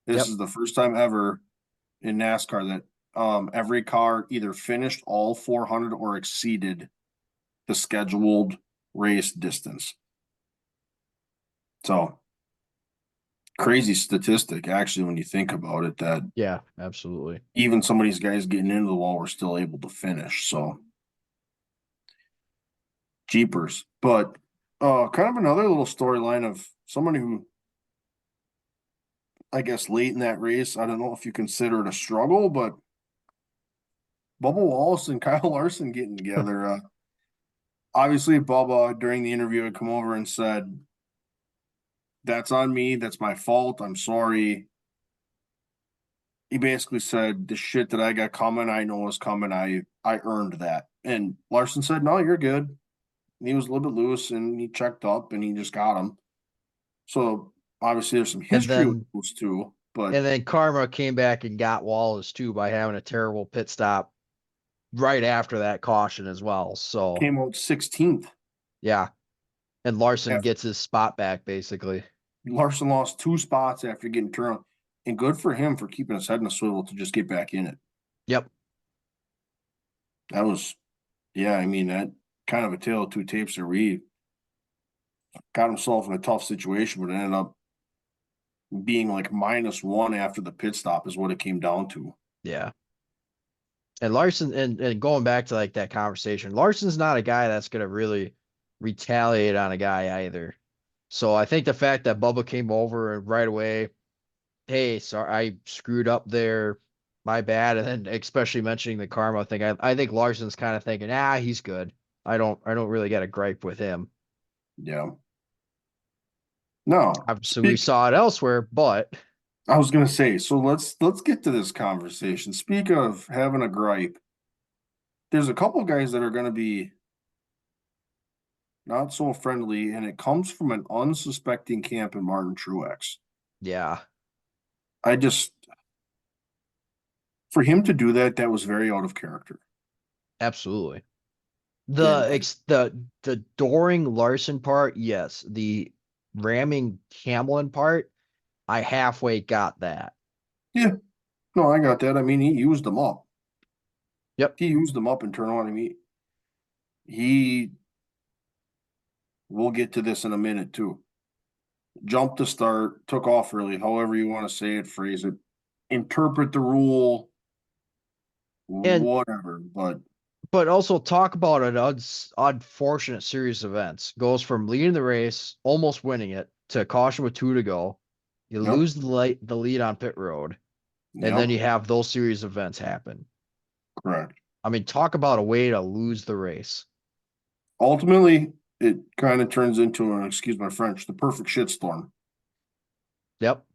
This
Yep.
is the first time ever in NASCAR that every car either finished all 400 or exceeded the scheduled race distance. So crazy statistic, actually, when you think about it, that
Yeah, absolutely.
even some of these guys getting into the wall were still able to finish. So jeepers. But kind of another little storyline of somebody who, I guess, late in that race, I don't know if you consider it a struggle, but Bubba Wallace and Kyle Larson getting together. Obviously, Bubba during the interview had come over and said, "That's on me. That's my fault. I'm sorry." He basically said, "The shit that I got coming, I know is coming. I earned that." And Larson said, "No, you're good." He was a little bit loose and he checked up and he just got him. So obviously there's some
And
history with
then
those two, but
and then Karma came back and got Wallace too by having a terrible pit stop right after that caution as well. So
came out 16th.
yeah. And Larson
Yeah,
gets his spot back basically.
Larson lost 2 spots after getting turned, and good for him for keeping his head in a swivel to just get back in it.
Yep.
That was, yeah, I mean, that kind of a tale of two tapes there. We got himself in a tough situation, but ended up being like -1 after the pit stop is what it came down to.
Yeah. And Larson and going back to like that conversation, Larson's not a guy that's gonna really retaliate on a guy either. So I think the fact that Bubba came over and right away, hey, sorry, I screwed up there, my bad, and then especially mentioning the karma thing, I think Larson's kind of thinking, he's good. I don't really get a gripe with him.
Yeah. No.
Obviously, we saw it elsewhere, but
I was gonna say, so let's get to this conversation. Speak of having a gripe, there's a couple guys that are gonna be not so friendly, and it comes from an unsuspecting camp in Martin Truex.
yeah,
I just for him to do that, that was very out of character.
absolutely.
And
The Doring Larson part, yes. The ramming Hamlin part, I halfway got that.
yeah, no, I got that. I mean, he used them up.
Yep.
He used them up in turn one. I mean, he we'll get to this in a minute too. Jumped to start, took off early, however you want to say it, phrase it, interpret the rule,
And
whatever.
but also talk about an unfortunate series of events. Goes from leading the race, almost winning it, to caution with 2 to go. You
Yep,
lose the lead on pit road, and then
yep,
you have those series of events happen.
correct.
I mean, talk about a way to lose the race.
Ultimately, it kind of turns into an, excuse my French, the perfect shitstorm.
Yep.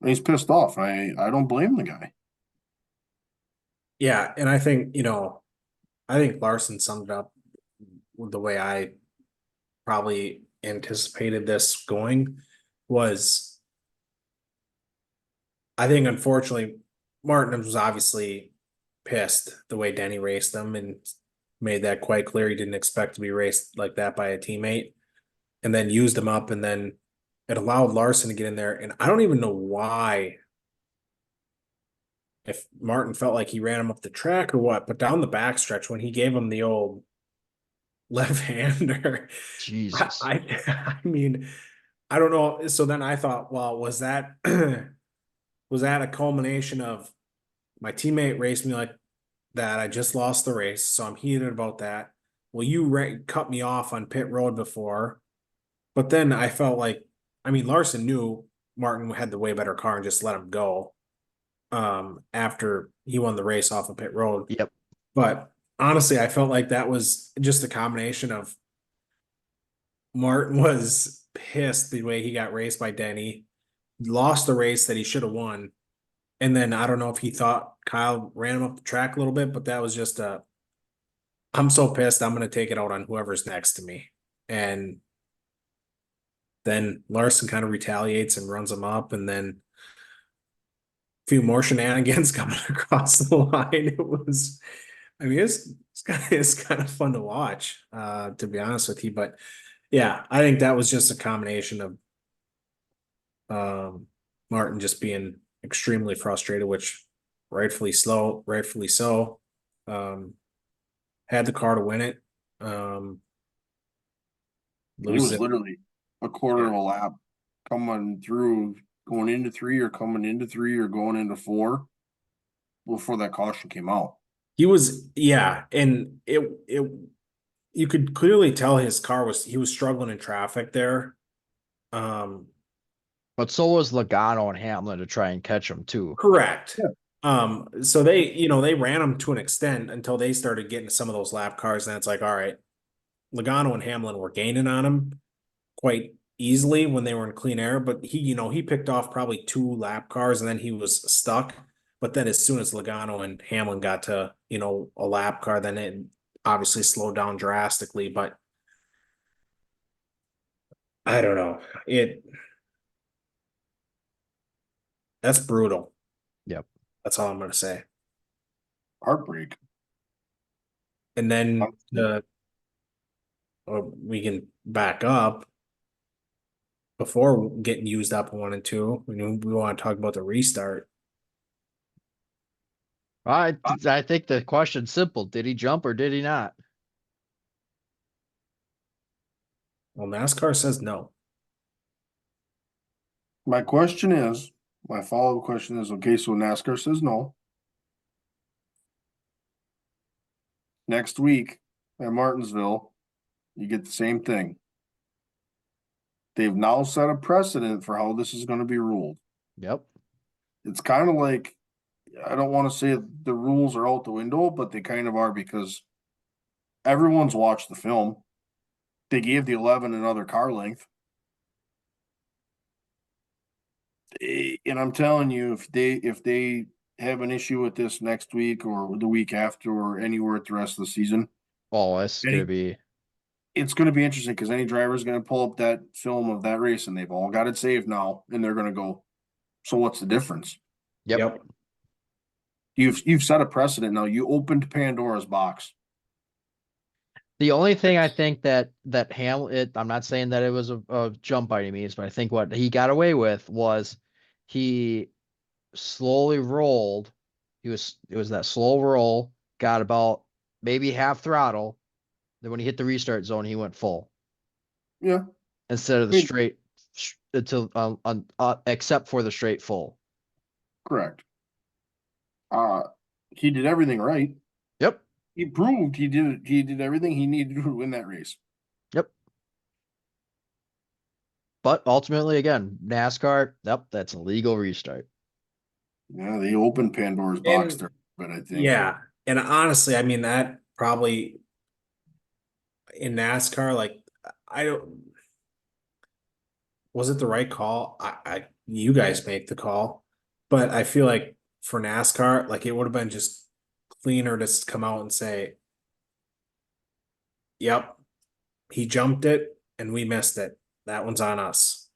And he's pissed off. I don't blame the guy.
Yeah, and I think, I think Larson summed it up with the way I probably anticipated this going was I think unfortunately Martin was obviously pissed the way Denny raced him and made that quite clear. He didn't expect to be raced like that by a teammate and then used him up and then it allowed Larson to get in there. And I don't even know why if Martin felt like he ran him up the track or what, but down the backstretch when he gave him the old left-hander,
Jesus.
I mean, I don't know. So then I thought, well, was that was that a culmination of my teammate raced me like that? I just lost the race, so I'm heated about that. Well, you cut me off on pit road before, but then I felt like, I mean, Larson knew Martin had the way better car and just let him go. After he won the race off of pit road.
Yep.
But honestly, I felt like that was just a combination of Martin was pissed the way he got raced by Denny, lost the race that he should have won. And then I don't know if he thought Kyle ran him up the track a little bit, but that was just a, I'm so pissed, I'm going to take it out on whoever's next to me. And then Larson kind of retaliates and runs him up. And then few more shenanigans coming across the line. It was, I mean, it's kind of fun to watch, to be honest with you. But yeah, I think that was just a combination of Martin just being extremely frustrated, which rightfully so. Had the car to win it.
It was
Loses it.
literally a quarter of a lap coming through, going into 3 or coming into 3 or going into 4 before that caution came out.
He was, yeah, and it you could clearly tell his car he was struggling in traffic there.
But so was Logano and Hamlin to try and catch him too.
Correct.
Yeah.
So they ran him to an extent until they started getting some of those lap cars, and it's like, all right, Logano and Hamlin were gaining on him quite easily when they were in clean air, but he picked off probably 2 lap cars and then he was stuck. But then as soon as Logano and Hamlin got to, a lap car, then it obviously slowed down drastically. But I don't know. That's brutal.
Yep.
That's all I'm gonna say.
Heartbreak.
And then we can back up before getting used up 1 and 2. We want to talk about the restart.
I think the question's simple. Did he jump or did he not?
Well, NASCAR says no.
My follow-up question is, okay, so NASCAR says no. Next week at Martinsville, you get the same thing. They've now set a precedent for how this is going to be ruled.
Yep.
It's kind of like, I don't want to say the rules are out the window, but they kind of are, because everyone's watched the film. They gave the 11 another car length. And I'm telling you, if they have an issue with this next week or the week after or anywhere the rest of the season,
it's going to be
interesting, because any driver is going to pull up that film of that race and they've all got it saved now, and they're going to go, so what's the difference?
Yep.
You've set a precedent now. You opened Pandora's box.
The only thing I think that Hamlin, I'm not saying that it was a jump by any means, but I think what he got away with was he slowly rolled. It was that slow roll, got about maybe half throttle. Then when he hit the restart zone, he went full.
Yeah.
Instead of the straight until except for the straight full.
Correct. He did everything right.
Yep.
He proved he did everything he needed to win that race.
Yep. But ultimately, again, NASCAR, yep, that's a legal restart.
Yeah, they opened Pandora's box there, but I think.
Yeah. And honestly, I mean, that probably in NASCAR, like, was it the right call? You guys make the call, but I feel like for NASCAR, like, it would have been just cleaner to come out and say, yep, he jumped it and we missed it. That one's on us.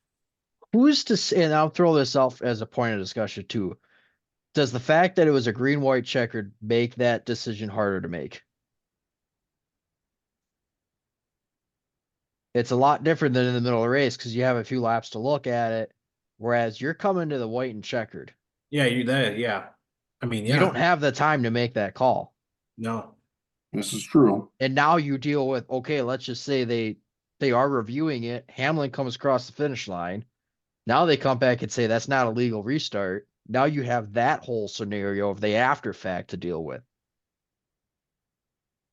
Who's to say, and I'll throw this out as a point of discussion too. Does the fact that it was a green, white checkered make that decision harder to make? It's a lot different than in the middle of the race because you have a few laps to look at it, whereas you're coming to the white and checkered.
Yeah, you did. Yeah. I mean,
You don't have the time to make that call.
no.
This is true.
And now you deal with, okay, let's just say they are reviewing it. Hamlin comes across the finish line. Now they come back and say that's not a legal restart. Now you have that whole scenario of the after fact to deal with.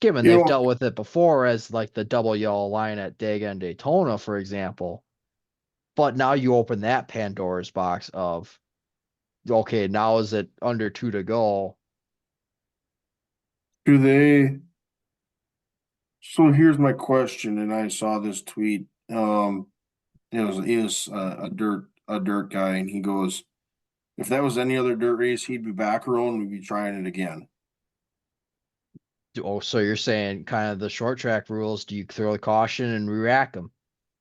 Given
You
they've
know,
dealt with it before as like the double yellow line at Dega and Daytona, for example. But now you open that Pandora's box of, okay, now is it under 2 to go?
do they? So here's my question, and I saw this tweet. It was a dirt guy, and he goes, if that was any other dirt race, he'd be back row and we'd be trying it again.
Oh, so you're saying kind of the short track rules, do you throw the caution and re-rack them?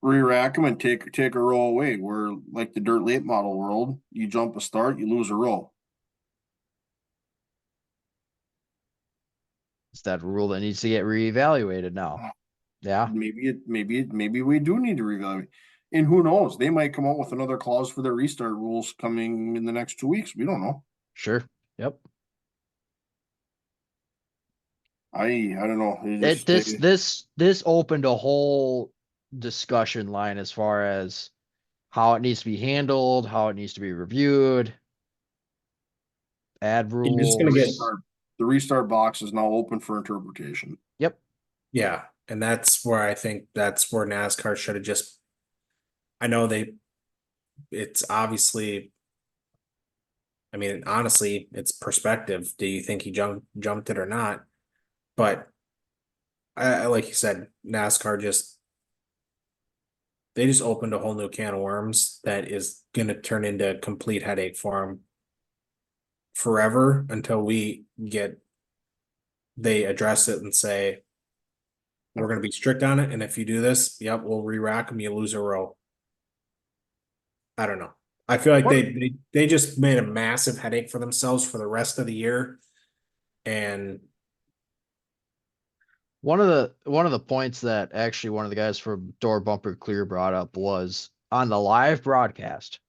Re-rack them and take a row away. Where like the dirt late model world, you jump a start, you lose a row.
It's that rule that needs to get reevaluated now. Yeah,
Maybe we do need to reevaluate. And who knows? They might come out with another clause for their restart rules coming in the next 2 weeks. We don't know.
sure. Yep.
I don't know.
This opened a whole discussion line as far as how it needs to be handled, how it needs to be reviewed, add
You're just gonna
rules.
get
the restart box is now open for interpretation.
Yep.
Yeah, and that's where I think that's where NASCAR should have just. I know it's obviously. I mean, honestly, it's perspective. Do you think he jumped it or not? But I like you said, NASCAR they just opened a whole new can of worms that is gonna turn into a complete headache for them forever until they address it and say we're gonna be strict on it, and if you do this, yep, we'll re-rack them, you lose a row. I don't know. I feel like they just made a massive headache for themselves for the rest of the year. And
One of the points that actually one of the guys from Door Bumper Clear brought up was on the live broadcast,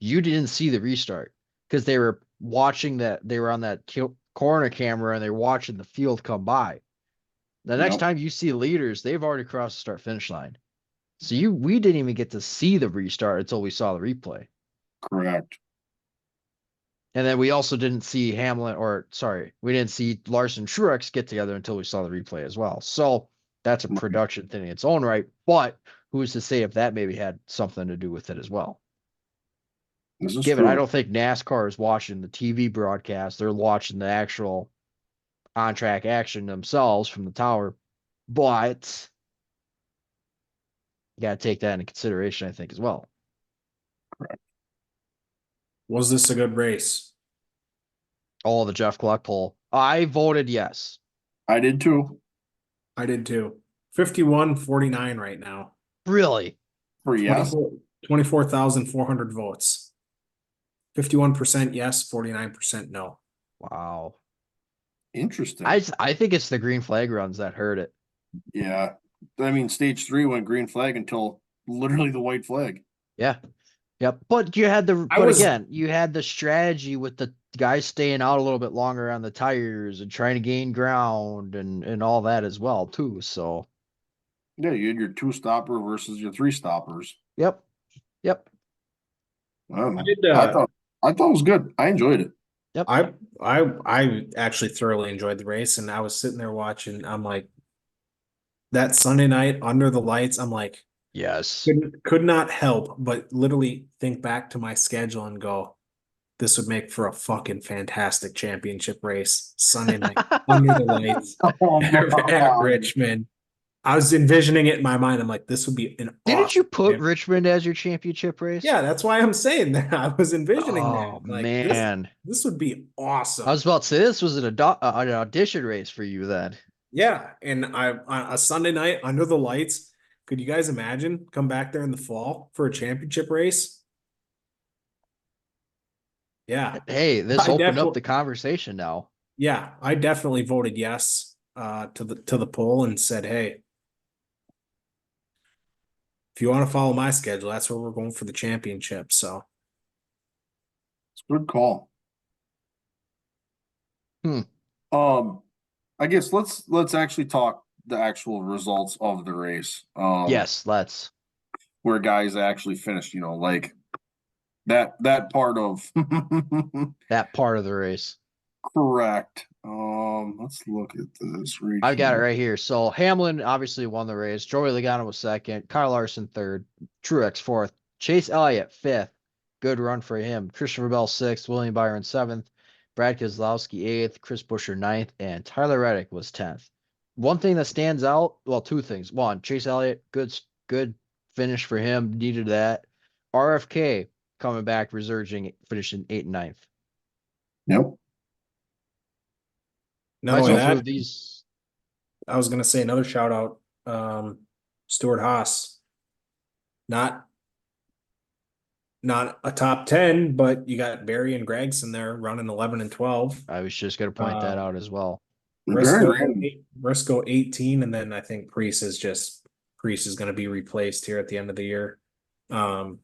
you didn't see the restart because they were watching they were on that corner camera and they were watching the field come by. The next time you see leaders, they've already crossed the start finish line. So we didn't even get to see the restart until we saw the replay.
Correct.
And then we also didn't see we didn't see Larson Truex get together until we saw the replay as well. So that's a production thing in its own right. But who's to say if that maybe had something to do with it as well? Given I don't think NASCAR is watching the TV broadcast, they're watching the actual on-track action themselves from the tower. But you got to take that into consideration, I think, as well.
Correct.
Was this a good race?
Oh, the Jeff Gluck poll. I voted yes.
I did too.
I did too. 51-49 right now.
Really?
For yes?
24,400 votes. 51% yes, 49% no.
Wow.
Interesting.
I think it's the green flag runs that hurt it.
Yeah. I mean, stage 3 went green flag until literally the white flag.
Yeah. Yep. But you had you had the strategy with the guys staying out a little bit longer on the tires and trying to gain ground and all that as well, too. So
yeah, you had your 2-stopper versus your 3-stoppers.
Yep.
I don't know. I thought it was good. I enjoyed it.
Yep.
I actually thoroughly enjoyed the race, and I was sitting there watching. I'm like, that Sunday night under the lights, I'm like,
yes.
Could not help but literally think back to my schedule and go, this would make for a fucking fantastic championship race. Sunday night under the lights at Richmond. I was envisioning it in my mind. I'm like, this would be an
Didn't you put Richmond as your championship race?
Yeah, that's why I'm saying that. I was envisioning that.
Oh,
Like,
man.
this would be awesome.
I was about to say this was an audition race for you then.
Yeah, and a Sunday night under the lights. Could you guys imagine come back there in the fall for a championship race? Yeah.
Hey, this opened up the conversation now.
Yeah, I definitely voted yes to the poll and said, hey, if you want to follow my schedule, that's where we're going for the championship. So
it's a good call.
Hmm.
I guess let's actually talk the actual results of the race.
Yes, let's.
Where guys actually finished, like that part of
That part of the race.
correct. Let's look at this right
I've got it
here.
right here. So Hamlin obviously won the race. Joey Logano was second. Kyle Larson third. Truex fourth. Chase Elliott fifth. Good run for him. Christopher Bell sixth. William Byron seventh. Brad Keselowski eighth. Chris Buescher ninth. And Tyler Reddick was 10th. One thing that stands out, well, two things. One, Chase Elliott, good finish for him. Needed that. RFK coming back, resurging, finishing 8th and 9th.
Yep.
Not
Might as
only
well
that,
move these.
I was gonna say another shout out, Stuart Haas. Not a top 10, but you got Barry and Gregson there running 11 and 12.
I was just going to point that out as well.
Very
Briscoe 18, and then I think Priest is going to be replaced here at the end of the year.
Wow.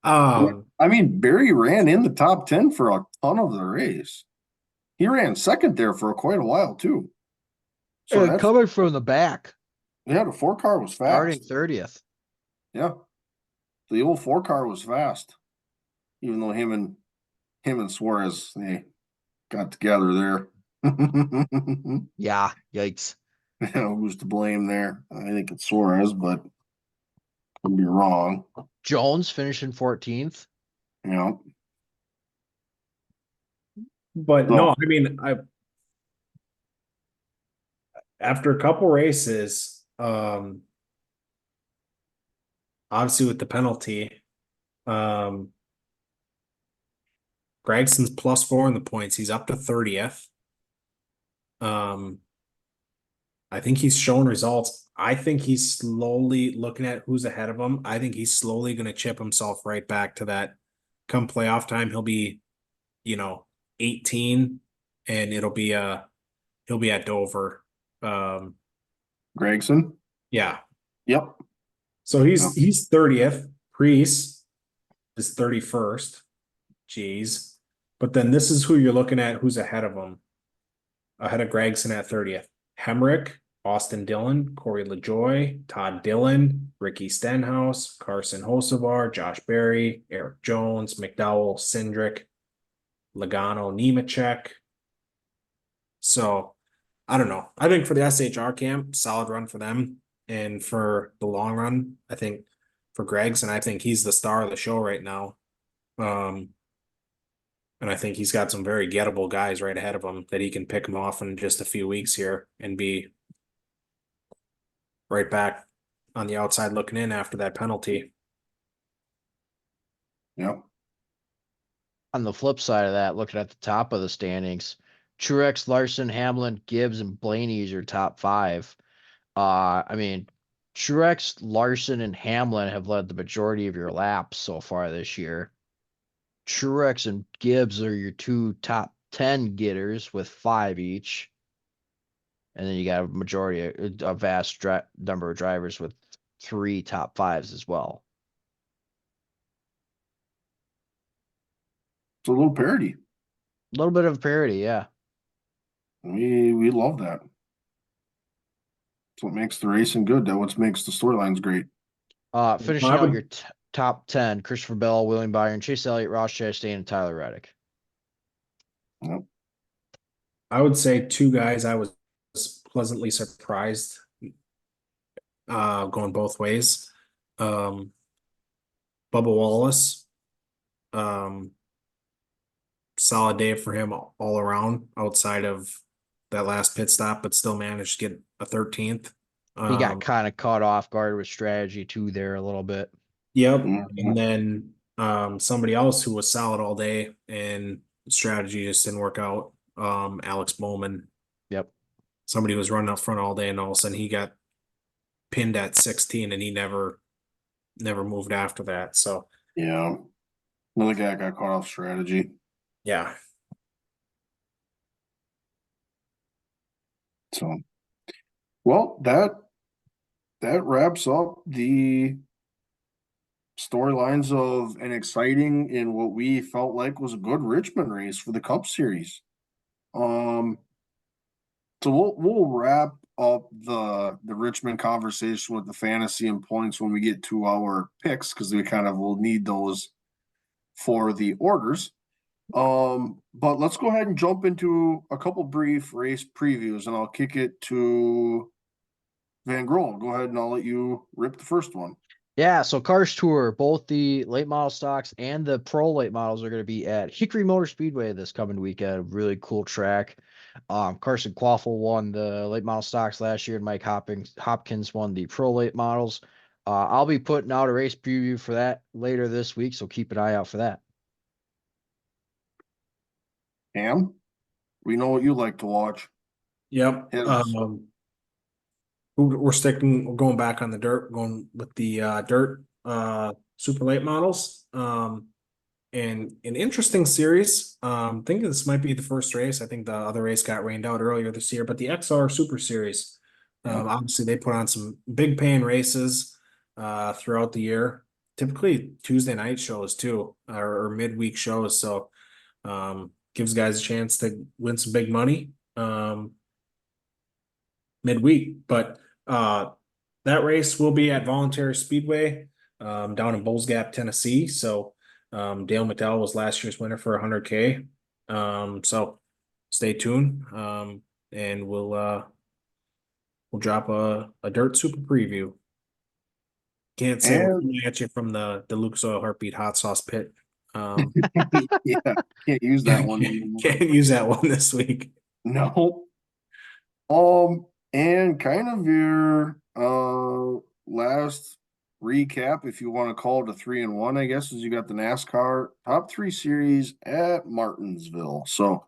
I mean, Barry ran in the top 10 for a ton of the race. He ran second there for quite a while too. So that's
coming from the back,
yeah, the 4-car was
starting
fast.
30th.
Yeah. The old 4-car was fast. Even though him and Suarez they got together there.
Yeah, yikes.
Who's to blame there? I think it's Suarez, but could be wrong.
Jones finishing 14th.
But
So,
no, I mean, after a couple races, obviously with the penalty, Gregson's +4 in the points. He's up to 30th. I think he's shown results. I think he's slowly looking at who's ahead of him. I think he's slowly going to chip himself right back to that. Come playoff time, he'll be, 18, and he'll be at Dover.
Gregson.
Yeah.
Yep.
So he's 30th. Priest is 31st. Jeez. But then this is who you're looking at who's ahead of him. Ahead of Gregson at 30th. Hemrick, Austin Dillon, Corey LaJoy, Todd Dillon, Ricky Stenhouse, Carson Hocevar, Josh Berry, Eric Jones, McDowell, Cindric, Logano, Nemechek. So I don't know. I think for the SHR camp, solid run for them. And for the long run, I think for Gregson, I think he's the star of the show right now. And I think he's got some very gettable guys right ahead of him that he can pick them off in just a few weeks here and be right back on the outside looking in after that penalty.
Yep.
On the flip side of that, looking at the top of the standings, Truex, Larson, Hamlin, Gibbs, and Blaney is your top 5. I mean, Truex, Larson, and Hamlin have led the majority of your laps so far this year. Truex and Gibbs are your 2 top 10 getters with 5 each. And then you got a vast number of drivers with 3 top 5s as well.
It's a little parity.
A little bit of parity, yeah.
We love that. That's what makes the racing good. That's what makes the storylines great.
Finishing out your top 10, Christopher Bell, William Byron, Chase Elliott, Ross Chastain, and Tyler Reddick.
Yep.
I would say 2 guys I was pleasantly surprised going both ways. Bubba Wallace. Solid day for him all around outside of that last pit stop, but still managed to get a 13th.
He got kind of caught off guard with strategy too there a little bit.
Yep.
Mm-hmm.
And then somebody else who was solid all day and strategy just didn't work out. Alex Bowman.
Yep.
Somebody was running up front all day and all of a sudden he got pinned at 16 and he never moved after that. So
yeah. Another guy got caught off strategy.
yeah.
So well, that wraps up the storylines of an exciting and what we felt like was a good Richmond race for the Cup Series. So we'll wrap up the Richmond conversation with the fantasy and points when we get to our picks, because we kind of will need those for the orders. But let's go ahead and jump into a couple brief race previews, and I'll kick it to Van Grohl. Go ahead and I'll let you rip the first one.
Yeah, so Cars Tour, both the late model stocks and the pro late models are going to be at Hickory Motor Speedway this coming weekend. Really cool track. Carson Quaffle won the late model stocks last year, and Mike Hopkins won the pro late models. I'll be putting out a race preview for that later this week, so keep an eye out for that.
Cam, we know what you like to watch.
Yep. We're going back on the dirt, going with the dirt super late models. And an interesting series. Thinking this might be the first race. I think the other race got rained out earlier this year, but the XR Super Series. Obviously they put on some big paying races throughout the year. Typically Tuesday night shows too, or midweek shows. So gives guys a chance to win some big money midweek. But that race will be at Voluntary Speedway down in Bulls Gap, Tennessee. So Dale McDowell was last year's winner for 100K. So stay tuned. And we'll drop a dirt super preview. Can't say we're coming at you from the Lucas Oil Heartbeat hot sauce pit.
Yeah, can't use that one.
Can't use that one this week.
No. And kind of your last recap, if you want to call it a 3-1, I guess, is you got the NASCAR top 3 series at Martinsville. So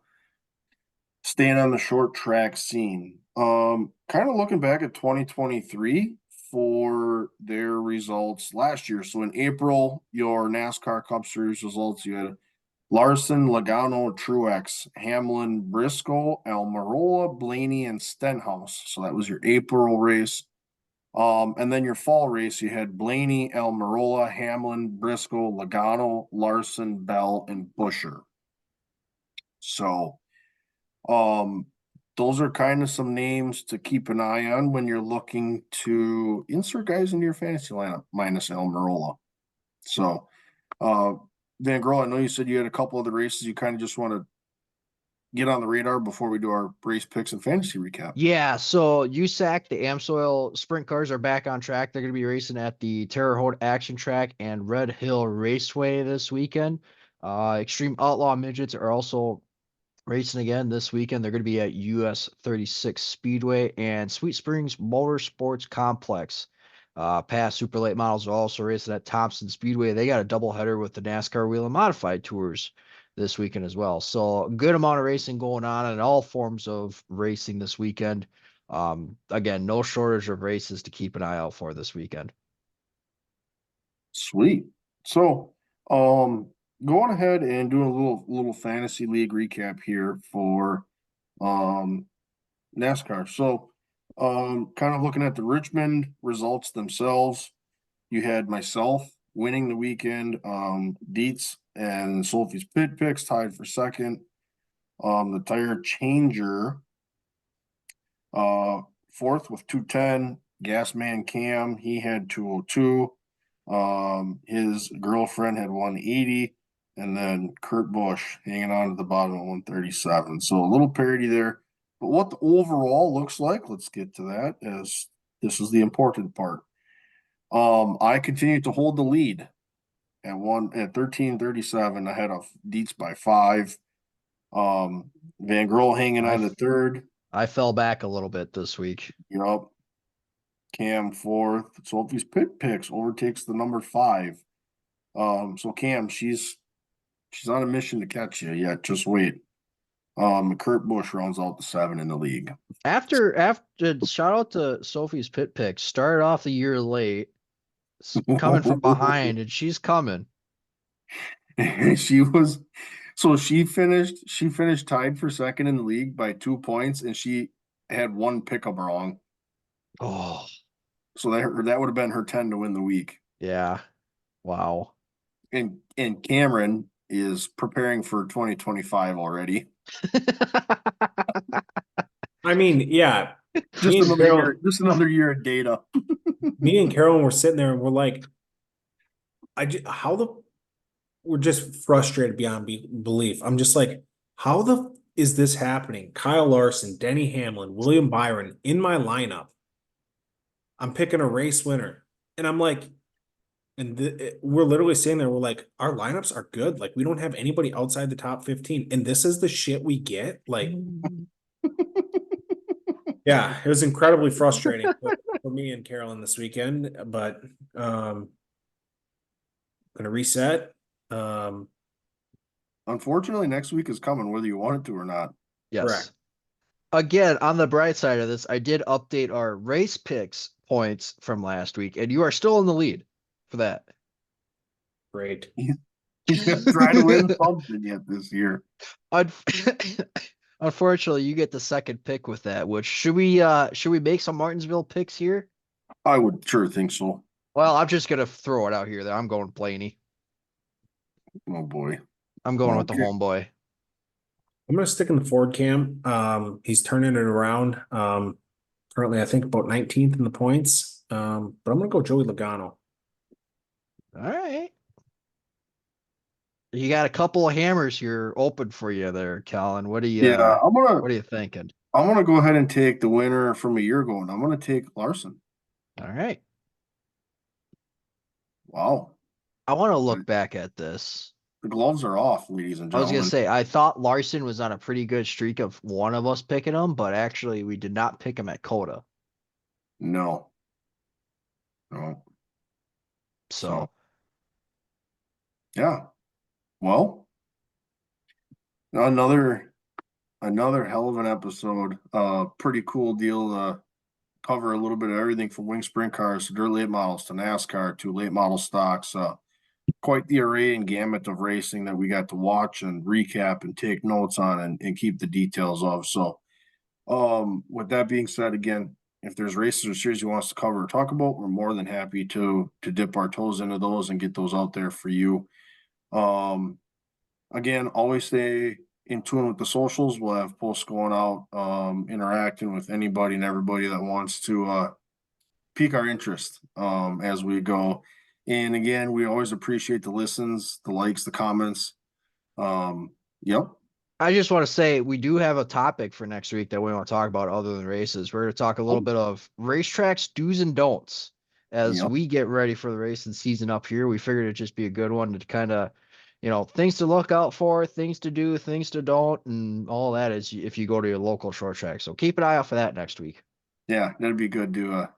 staying on the short track scene. Kind of looking back at 2023 for their results last year. So in April, your NASCAR Cup Series results, you had Larson, Logano, Truex, Hamlin, Briscoe, Almirola, Blaney, and Stenhouse. So that was your April race. And then your fall race, you had Blaney, Almirola, Hamlin, Briscoe, Logano, Larson, Bell, and Busher. So, those are kind of some names to keep an eye on when you're looking to insert guys into your fantasy lineup, minus Almirola. So, Van Grohl, I know you said you had a couple of the races you kind of just want to get on the radar before we do our race picks and fantasy recap.
Yeah, so USAC, the AmSoil sprint cars are back on track. They're going to be racing at the Terre Haute Action Track and Red Hill Raceway this weekend. Extreme Outlaw Midgets are also racing again this weekend. They're going to be at US 36 Speedway and Sweet Springs Motorsports Complex. Past super late models are also racing at Thompson Speedway. They got a doubleheader with the NASCAR Wheel and Modified Tours this weekend as well. So a good amount of racing going on in all forms of racing this weekend. Again, no shortage of races to keep an eye out for this weekend.
Sweet. So, going ahead and doing a little fantasy league recap here for NASCAR. So, kind of looking at the Richmond results themselves, you had myself winning the weekend. Dietz and Sophie's Pit Picks tied for second. The Tire Changer fourth with 210. Gasman Cam, he had 202. His girlfriend had 180, and then Kurt Busch hanging on to the bottom at 137. So a little parity there. But what the overall looks like, let's get to that, as this is the important part. I continue to hold the lead at 1337 ahead of Dietz by 5. Van Grohl hanging on to third.
I fell back a little bit this week.
Yep. Cam fourth. Sophie's Pit Picks overtakes the number 5. So Cam, she's on a mission to catch you. Yeah, just wait. Kurt Busch rounds out the 7 in the league.
After shout out to Sophie's Pit Picks. Started off the year late, coming from behind, and she's coming.
She finished tied for second in the league by 2 points, and she had one pickup wrong.
Oh,
so that would have been her 10 to win the week.
Yeah. Wow.
And Cameron is preparing for 2025 already.
I mean, yeah.
Just
Me and
another year,
Carolyn,
just another year of data.
me and Carolyn were sitting there and we're like, we're just frustrated beyond belief. I'm just like, how the is this happening? Kyle Larson, Denny Hamlin, William Byron in my lineup. I'm picking a race winner. And I'm like, we're literally sitting there, we're like, our lineups are good. Like, we don't have anybody outside the top 15. And this is the shit we get. Like, yeah, it was incredibly frustrating for me and Carolyn this weekend, but gonna reset.
Unfortunately, next week is coming, whether you want it to or not.
Yes.
Correct.
Again, on the bright side of this, I did update our race picks points from last week, and you are still in the lead for that.
Great.
He's gonna try to win something yet this year.
Unfortunately, you get the second pick with that. Which should we make some Martinsville picks here?
I would sure think so.
Well, I'm just gonna throw it out here. I'm going Blaney.
Oh boy.
I'm going with the
Okay.
homeboy.
I'm gonna stick in the Ford cam. He's turning it around. Currently I think about 19th in the points. But I'm gonna go Joey Logano.
All right. You got a couple of hammers here open for you there, Colin. What are you what are you thinking?
I'm gonna go ahead and take the winner from a year ago, and I'm gonna take Larson.
All right.
Wow.
I want to look back at this.
The gloves are off, ladies and
I was
gentlemen.
gonna say I thought Larson was on a pretty good streak of one of us picking him, but actually we did not pick him at Coda.
No.
So
yeah. Well, another hell of an episode. Pretty cool deal to cover a little bit of everything from wing sprint cars to dirt late models to NASCAR to late model stocks. Quite the array and gamut of racing that we got to watch and recap and take notes on and keep the details of. So with that being said, again, if there's races or series you want us to cover or talk about, we're more than happy to dip our toes into those and get those out there for you. Again, always stay in tune with the socials. We'll have posts going out, interacting with anybody and everybody that wants to pique our interest as we go. And again, we always appreciate the listens, the likes, the comments. Yep.
I just want to say we do have a topic for next week that we want to talk about other than races. We're going to talk a little bit of racetracks, do's and don'ts as
Yep.
we get ready for the racing season up here. We figured it'd just be a good one to kind of, things to look out for, things to do, things to don't, and all that is if you go to your local short track. So keep an eye out for that next week.
Yeah, that'd be good to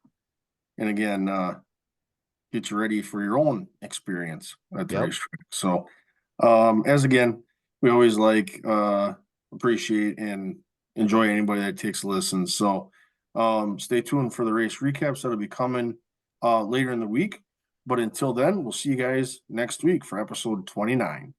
and again get you ready for your own experience at the racetrack. So as again, we always appreciate and enjoy anybody that takes a listen. So stay tuned for the race recaps that'll be coming later in the week. But until then, we'll see you guys next week for episode 29.